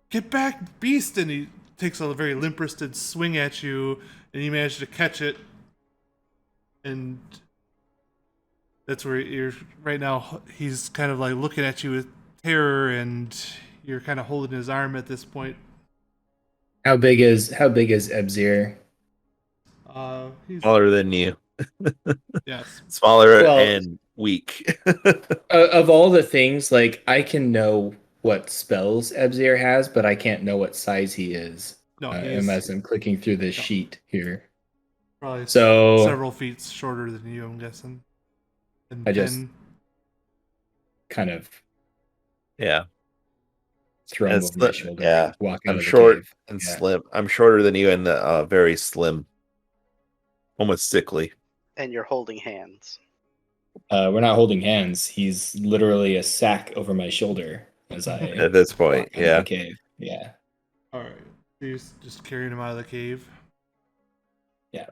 "Get back, beast!" And he takes a very limp-wristed swing at you, and you manage to catch it. And that's where you're right now. He's kind of like looking at you with terror, and you're kind of holding his arm at this point. How big is Ebzir? He's Smaller than you. yes. Smaller Well- and weak. Of all the things, like I can know what spells Ebzir has, but I can't know what size he is. No, unless I'm clicking through this sheet here. Probably So- several feet shorter than you, I'm guessing. And I just- then Kind of Yeah. throw him And over my shoulder. yeah, and walk out I'm of the short cave. and Yeah. slim. I'm shorter than you and very slim. Almost sickly. And you're holding hands. We're not holding hands. He's literally a sack over my shoulder as I At this point, walk out of yeah. the cave. Yeah. all right, you're just carrying him out of the cave. Yeah.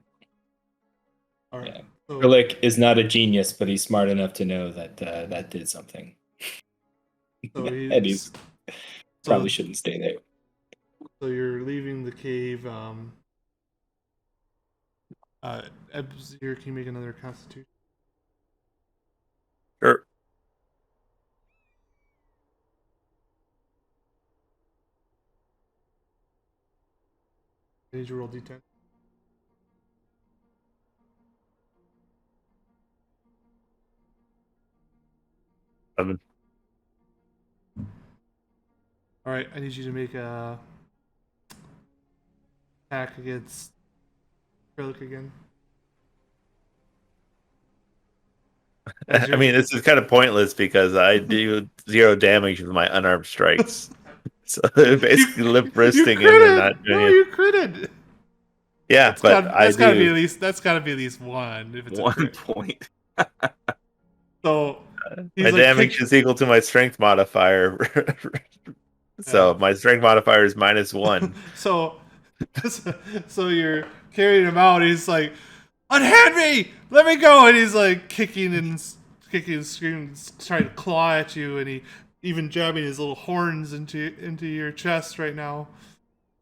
All right. Yeah. So, Erlich is not a genius, but he's smart enough to know that that did something. so And he's probably shouldn't stay there. So you're leaving the cave. Ebzir, can you make another Constitution? Sure. I need you to roll D10. Um, All right, I need you to make a attack against Acrylic again. I mean, this is kind of pointless because I do 0 damage with my unarmed strikes. So basically, lip wristing him and not doing No, it. you critted. Yeah, but I That's gotta be do. at least one. If it's a 1 crit. point. So My damage is equal to my strength modifier. So Yeah. my strength modifier is -1. So you're carrying him out. He's like, "Unhand me! Let me go!" And he's like kicking and screaming, trying to claw at you, and he even jabbing his little horns into your chest right now.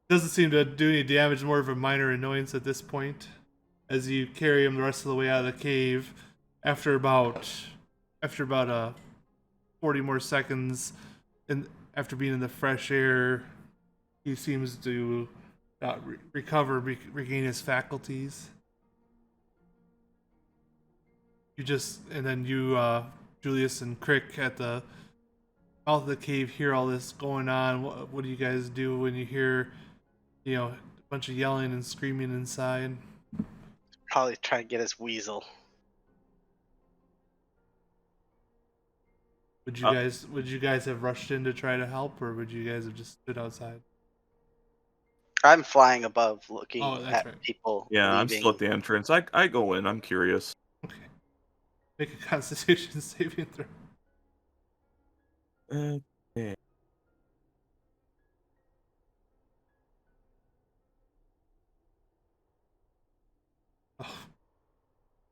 Doesn't seem to do any damage. More of a minor annoyance at this point. As you carry him the rest of the way out of the cave, after about 40 more seconds, and after being in the fresh air, he seems to regain his faculties. And then you, Julius and Crick, at the mouth of the cave, hear all this going on. What do you guys do when you hear, a bunch of yelling and screaming inside? Probably try and get his Weasel. Would you guys have rushed in to try to help, or would you guys have just stood outside? I'm flying above looking Oh, that's at right. people Yeah, I'm leaving. still at the entrance. I go in. I'm curious. Okay. Make a Constitution saving throw. Okay. Oh.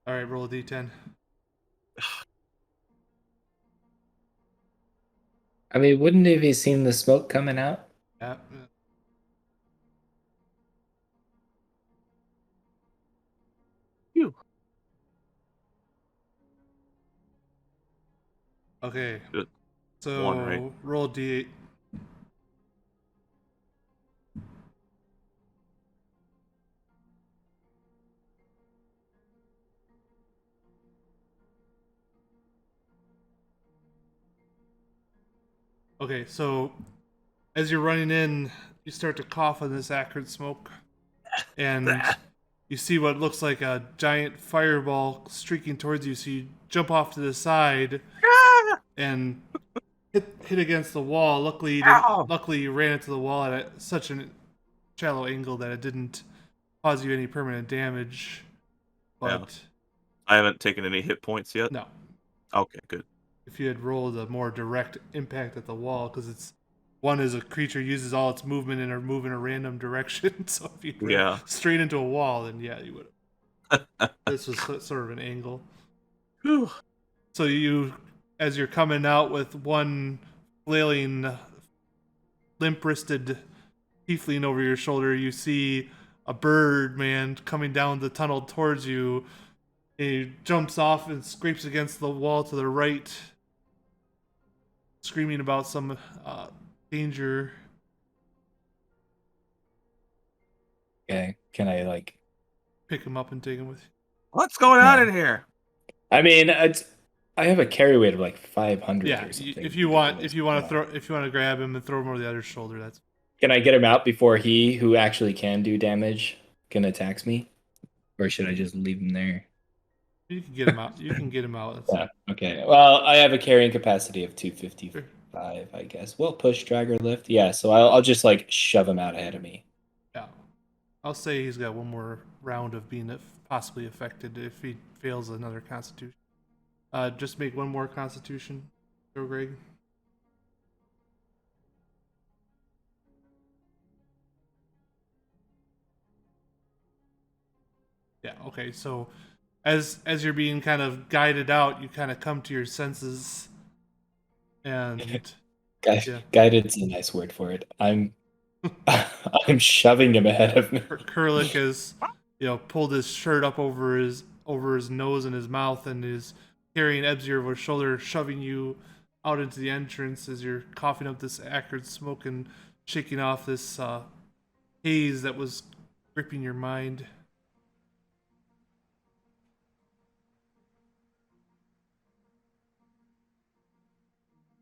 All right, roll a d10. I mean, wouldn't have you seen the smoke coming out? Yeah. Phew. Okay. Good. So One, right? roll d8. Okay, so as you're running in, you start to cough on this acrid smoke, and you see what looks like a giant fireball streaking towards you. So you jump off to the side and hit against the wall. Luckily, you didn't. Ow! Luckily, you ran into the wall at such a shallow angle that it didn't cause you any permanent damage. But I haven't taken any hit points yet. no, Okay, good. if you had rolled a more direct impact at the wall, because it's one is a creature uses all its movement and are move in a random direction. So if you ran Yeah. straight into a wall, then yeah, you would have. This was sort of an angle. Whew. So you, as you're coming out with one flailing, limp-wristed tiefling over your shoulder, you see a bird man coming down the tunnel towards you. He jumps off and scrapes against the wall to the right, screaming about some danger. Okay, can I like? Pick him up and take him with you. What's going on Yeah. in here? I mean, I have a carry weight of like 500 Yeah, or something. if you want ridiculous. to grab him and throw him over the other shoulder, that's. Can I get him out before he, who actually can do damage, can attack me, or should I just leave him there? You can get him out. You can get him out. That's Yeah. Okay. Well, I have a carrying capacity of 255, Sure. I guess. Well, push, drag, or lift. Yeah. So I'll just like shove him out ahead of me. Yeah. I'll say he's got one more round of being possibly affected if he fails another Constitution. Just make one more Constitution, Joe Greg. Yeah. Okay. So, as you're being kind of guided out, you kind of come to your senses, and yeah. Guided's a nice word for it. I'm I'm shoving him ahead of me. Kurlik has, pulled his shirt up over his nose and his mouth, and is carrying Ebsir over his shoulder, shoving you out into the entrance as you're coughing up this acrid smoke and shaking off this haze that was gripping your mind.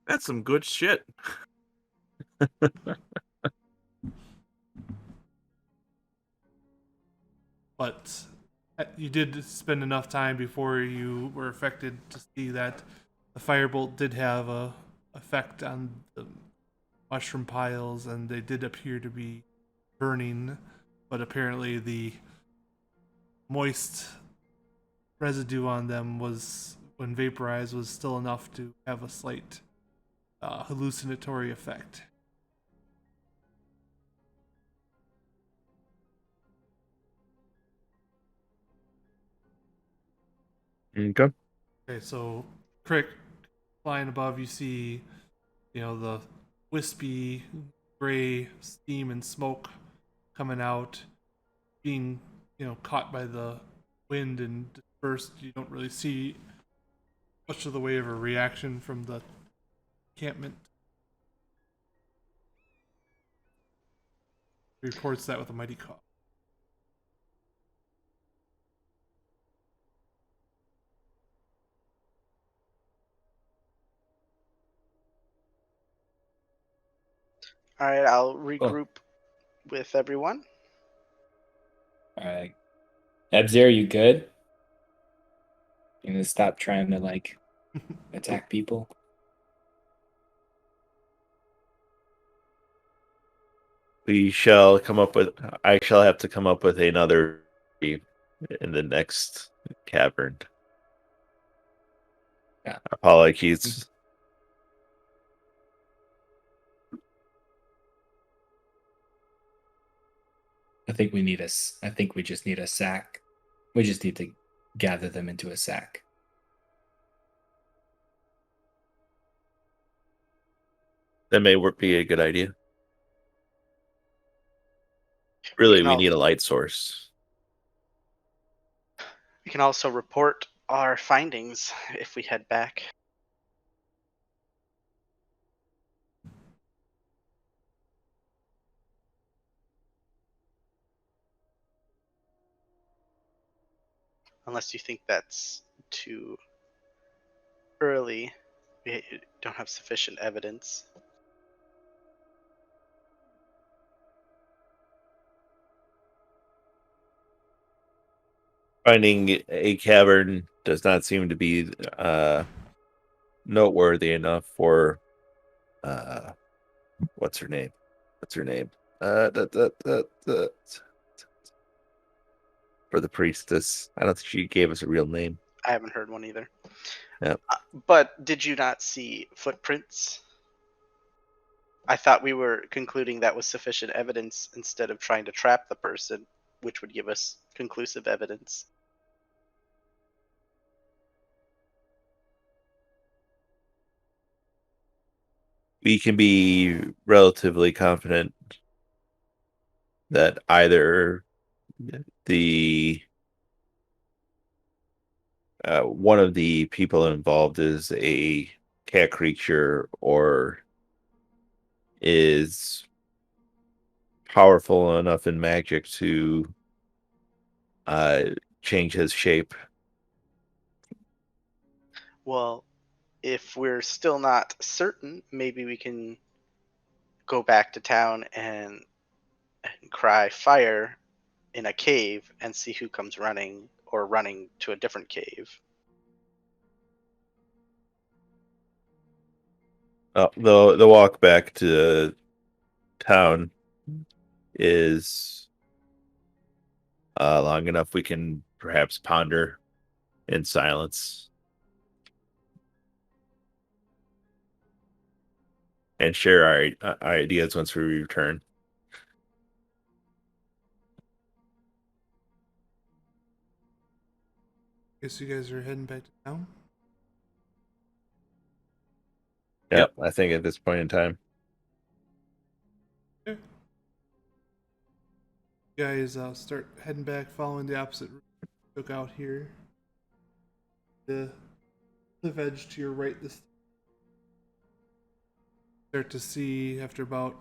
That's some good shit. But you did spend enough time before you were affected to see that the firebolt did have a effect on the mushroom piles, and they did appear to be burning, but apparently the moist residue on them was, when vaporized, was still enough to have a slight hallucinatory effect. Okay. Okay, so Crick, flying above, you see, the wispy gray steam and smoke coming out, being, caught by the wind and dispersed. You don't really see much of the way of a reaction from the encampment. Reports that with a mighty cough. All right, I'll regroup with everyone. All right. Ebsir, you good? You gonna stop trying to like attack people? We shall come up with. I shall have to come up with another in the next cavern. Yeah. Apologies. I think we just need a sack. We just need to gather them into a sack. That may be a good idea. Really, we al- need a light source. We can also report our findings if we head back. Unless you think that's too early. We don't have sufficient evidence. Finding a cavern does not seem to be noteworthy enough for what's her name? What's her name? For the priestess. I don't think she gave us a real name. I haven't heard one either. Yep. But did you not see footprints? I thought we were concluding that was sufficient evidence instead of trying to trap the person, which would give us conclusive evidence. We can be relatively confident that either the one of the people involved is a cat creature or is powerful enough in magic to change his shape. Well, if we're still not certain, maybe we can go back to town and cry fire in a cave and see who comes running or running to a different cave. The walk back to town is long enough. We can perhaps ponder in silence and share our ideas once we return. Guess you guys are heading back to town. Yep, I think at this point in time. You guys start heading back, following the opposite route you took out here. The cliff edge to your right. This start to see after about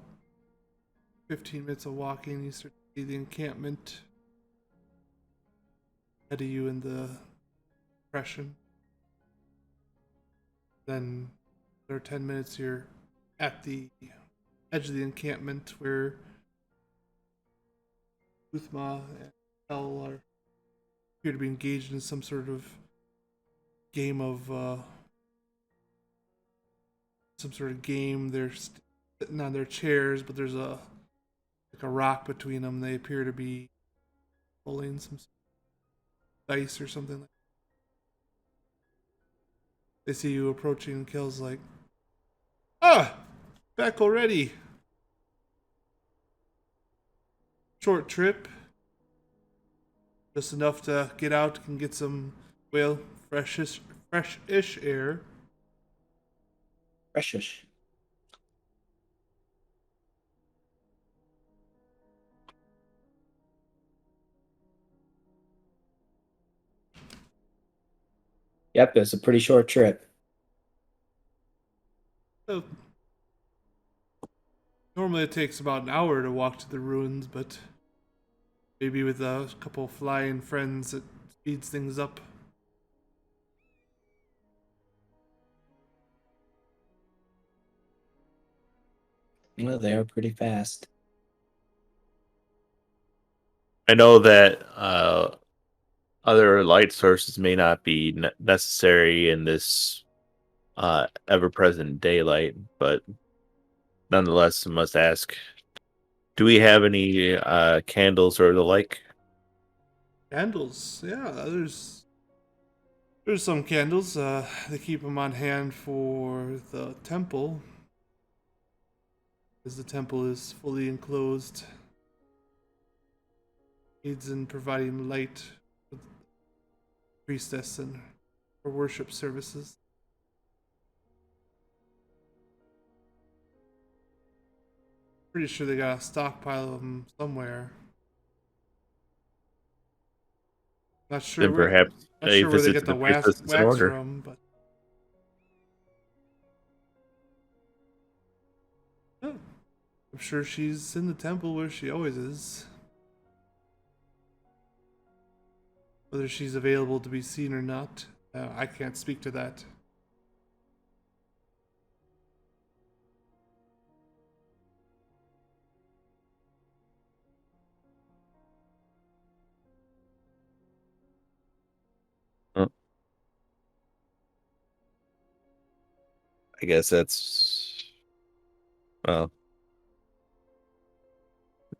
15 minutes of walking. You start to see the encampment ahead of you in the depression. Then after 10 minutes, you're at the edge of the encampment where Uthma and El are appear to be engaged in some sort of game of They're sitting on their chairs, but there's a rock between them. They appear to be pulling some dice or something. They see you approaching, and Kel's like, "Ah, back already. Short trip, just enough to get out and get some, well, fresh-ish air." Precious. Yep, it's a pretty short trip. So, normally it takes about an hour to walk to the ruins, but maybe with a couple of flying friends, it speeds things up. Well, they are pretty fast. I know that other light sources may not be necessary in this ever-present daylight, but nonetheless, I must ask: do we have any candles or the like? Candles, yeah. There's some candles. They keep them on hand for the temple, as the temple is fully enclosed. Aids in providing light for the priestess and her worship services. Pretty sure they got a stockpile of them somewhere. Not sure Then where. perhaps Not a sure where they visit get to the the priestess is in wax order. from, but yeah, I'm sure she's in the temple where she always is. Whether she's available to be seen or not, I can't speak to that. I guess that's well.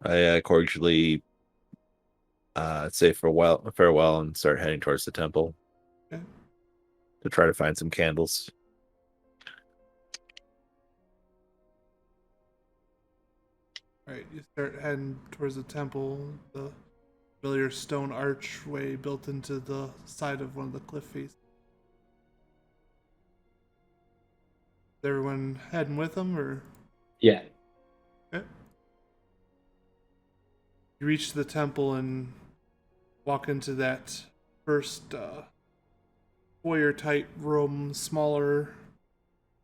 I cordially say farewell, and start heading towards the temple Okay. to try to find some candles. All right, you start heading towards the temple. The familiar stone archway built into the side of one of the cliff faces. Is everyone heading with them, or Yeah. okay? You reach the temple and walk into that first foyer type room, smaller,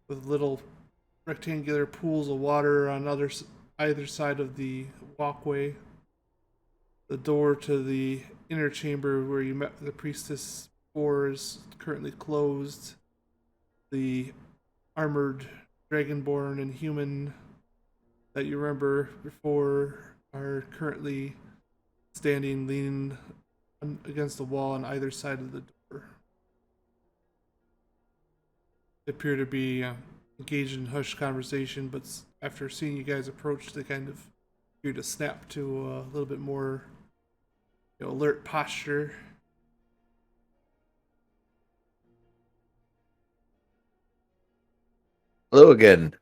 with little rectangular pools of water on either side of the walkway. The door to the inner chamber where you met the priestess before is currently closed. The armored dragonborn and human that you remember before are currently standing, leaning against the wall on either side of the door. They appear to be engaged in hushed conversation, but after seeing you guys approach, they kind of appear to snap to a little bit more, alert posture. Hello again.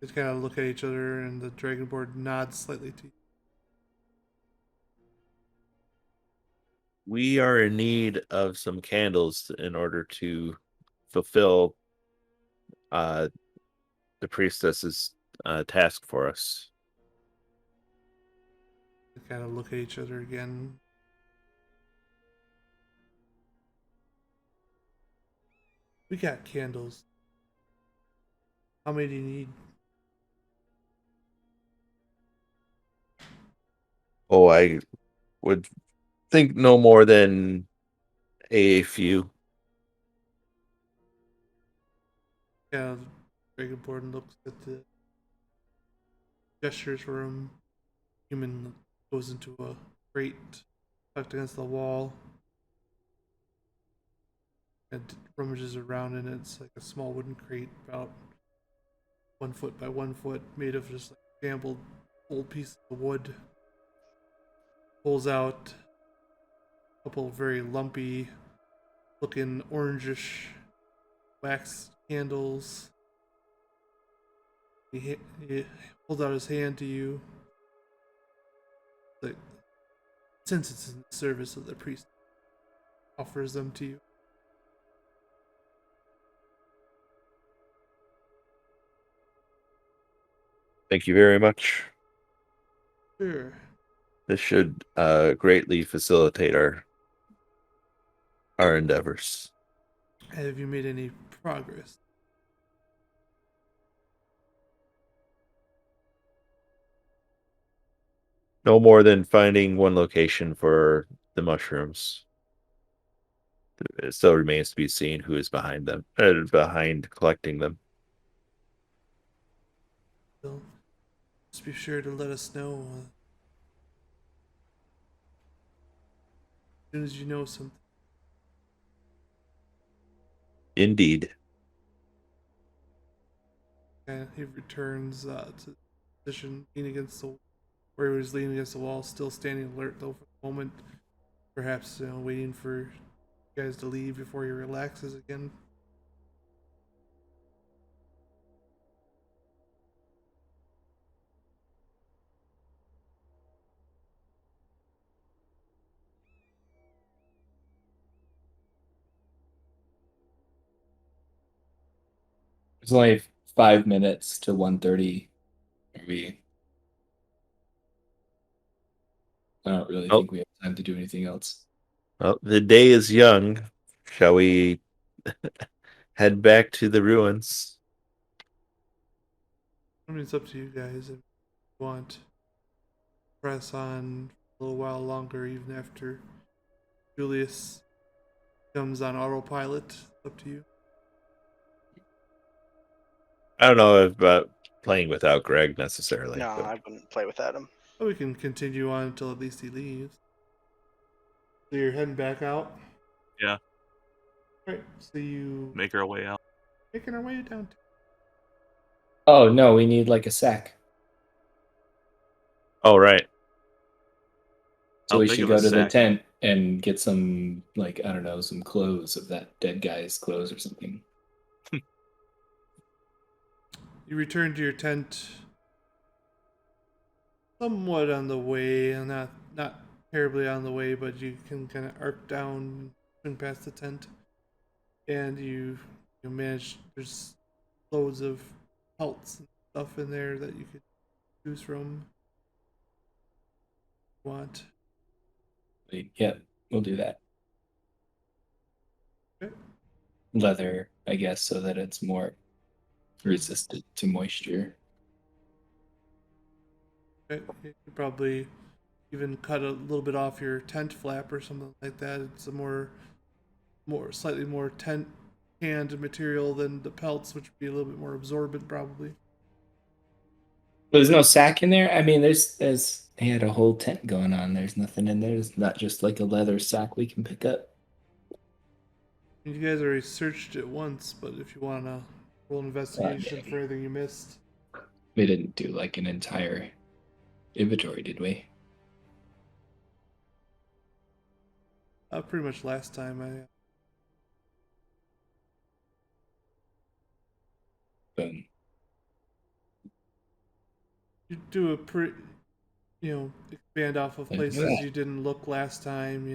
They kind of look at each other, and the dragonborn nods slightly to you. We are in need of some candles in order to fulfill the priestess's task for us. They kind of look at each other again. We got candles. How many do you need? Oh, I would think no more than a few. Yeah, the dragonborn looks at the gestures room. Human goes into a crate tucked against the wall and rummages around in it. It's like a small wooden crate, about 1 foot by 1 foot, made of just like jumbled old pieces of wood. Pulls out a couple of very lumpy looking orangish wax candles. He holds out his hand to you. Like, since it's in the service of the priest, offers them to you. Thank you very much. Sure. This should greatly facilitate our endeavors. Have you made any progress? No more than finding one location for the mushrooms. It still remains to be seen who is behind them, behind collecting them. So, just be sure to let us know as soon as you know something. Indeed. And he returns to the position, leaning against the where he was leaning against the wall, still standing alert though for the moment. Perhaps waiting for you guys to leave before he relaxes again. There's only 5 minutes to 1:30. Maybe. I don't really Oh. think we have time to do anything else. Well, the day is young. Shall we head back to the ruins? I mean, it's up to you guys if you want to press on a little while longer, even after Julius comes on autopilot. It's up to you. I don't know about playing without Greg necessarily. No, but- I wouldn't play without him. But we can continue on until at least he leaves. So you're heading back out? Yeah. Right. So you Make our way out. making our way down. Oh no, we need like a sack. Oh, right. So How we big should of a go to the sack? tent and get some, like, I don't know, some clothes of that dead guy's clothes or something. You return to your tent somewhat on the way, and not terribly on the way, but you can kind of arc down and past the tent, and you manage. There's loads of pelts and stuff in there that you could choose from. Want. Yeah, we'll do that. Okay. Leather, I guess, so that it's more resistant to moisture. Okay. You could probably even cut a little bit off your tent flap or something like that. It's a slightly more tent canned material than the pelts, which would be a little bit more absorbent probably. There's no sack in there. I mean, there's he had a whole tent going on. There's nothing in there. It's not just like a leather sack we can pick up. You guys already searched it once, but if you want to roll an investigation for anything you missed. We didn't do like an entire inventory, did we? Pretty much last time Boom. you do a pretty, expand off of places you didn't look last time.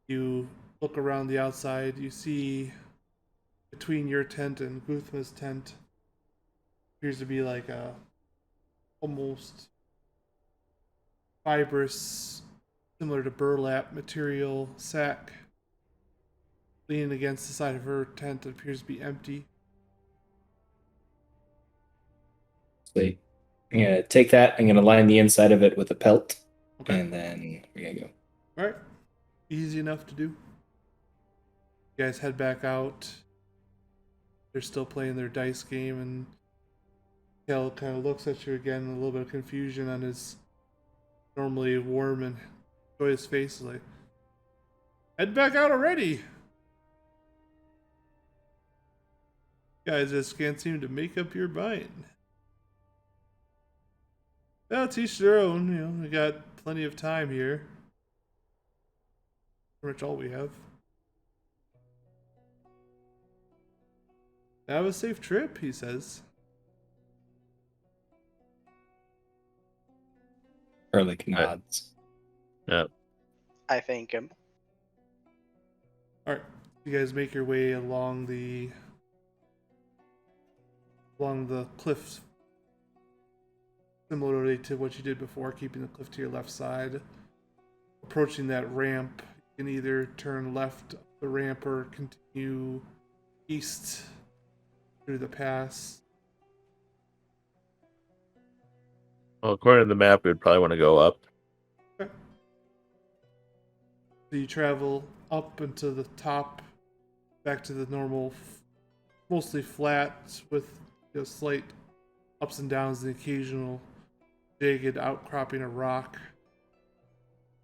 You look around the outside. You see between your tent and Guthma's tent appears to be like a almost fibrous, similar to burlap material sack leaning against the side of her tent that appears to be empty. Sweet. I'm gonna take that. I'm gonna line the inside of it with a pelt, Okay. and then we're gonna go. All right. Easy enough to do. You guys head back out. They're still playing their dice game, and Kel kind of looks at you again, a little bit of confusion on his normally warm and joyous face. Like, head back out already. You guys just can't seem to make up your mind. Well, it's each their own. We got plenty of time here. Pretty much all we have. Have a safe trip, he says. Ehrlich nods. Yeah. I thank him. Alright. You guys make your way along the cliffs, similarly to what you did before, keeping the cliff to your left side. Approaching that ramp, you can either turn left up the ramp or continue east through the pass. Well, according to the map, we'd probably want to go up. Okay. So you travel up into the top, back to the normal, mostly flat with slight ups and downs and the occasional jagged outcropping of rock.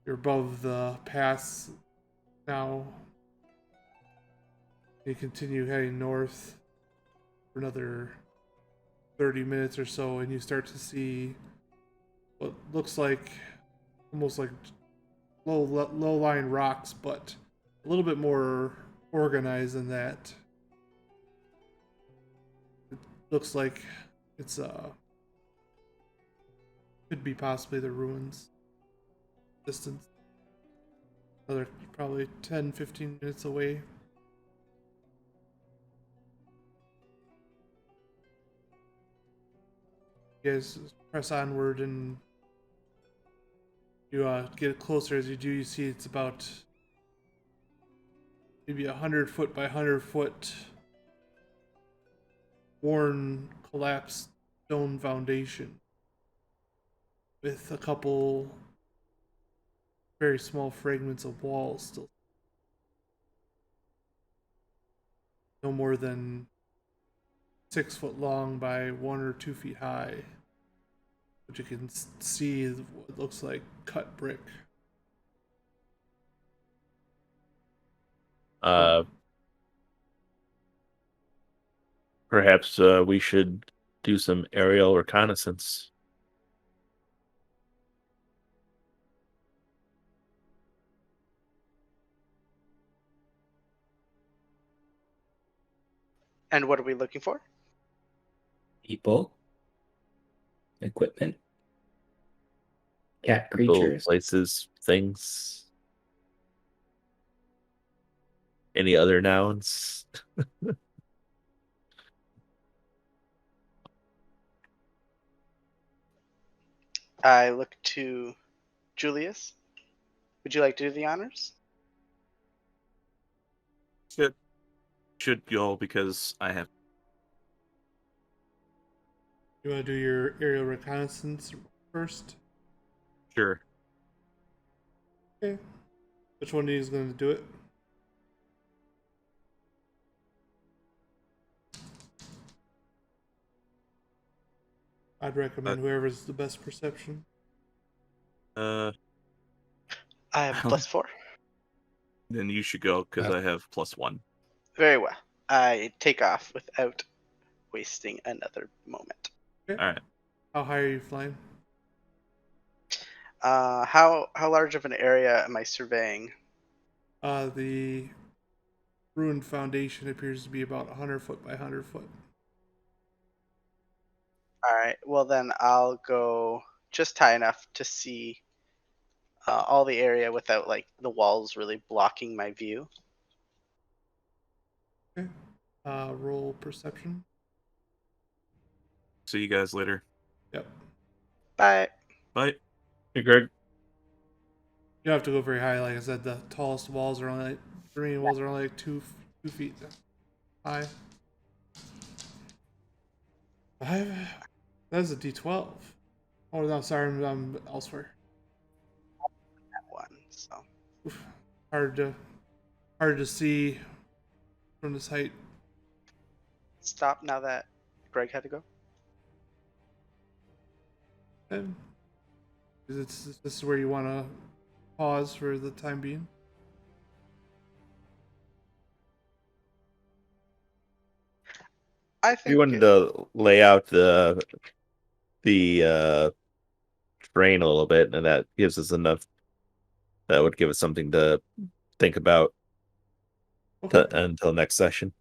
You're above the pass now. You continue heading north for another 30 minutes or so, and you start to see what looks like almost like low-lying rocks, but a little bit more organized than that. It looks like it's could be possibly the ruins. Distance another probably 10-15 minutes away. You guys press onward, and you get closer. As you do, you see it's about maybe 100 foot by 100 foot worn, collapsed stone foundation with a couple very small fragments of walls still. No more than 6 foot long by 1 or 2 feet high. But you can see what looks like cut brick. Perhaps we should do some aerial reconnaissance. And what are we looking for? People, equipment, cat People, creatures. places, things. Any other nouns? I look to Julius. Would you like to do the honors? Should go because I have. You want to do your aerial reconnaissance first? Sure. Okay. Which one of you is going to do it? I'd recommend whoever's the best perception. I have a +4. Then you should go because I have +1. Very well. I take off without wasting another moment. Okay. All right. How high are you flying? How large of an area am I surveying? The ruined foundation appears to be about 100 foot by 100 foot. All right. Well, then I'll go just high enough to see all the area without like the walls really blocking my view. Okay. Roll perception. See you guys later. Yep. Bye. Bye. Hey, Greg. You don't have to go very high. Like I said, the tallest walls are only like, the remaining walls are only like 2 feet high. 5. That's a D12. Oh no, sorry, I'm elsewhere. That one. So Oof. Hard to see from this height. stop now that Greg had to go. And this is where you want to pause for the time being. I think We wanted to lay out the terrain a little bit, and that gives us enough. That would give us something to think about Okay. until next session.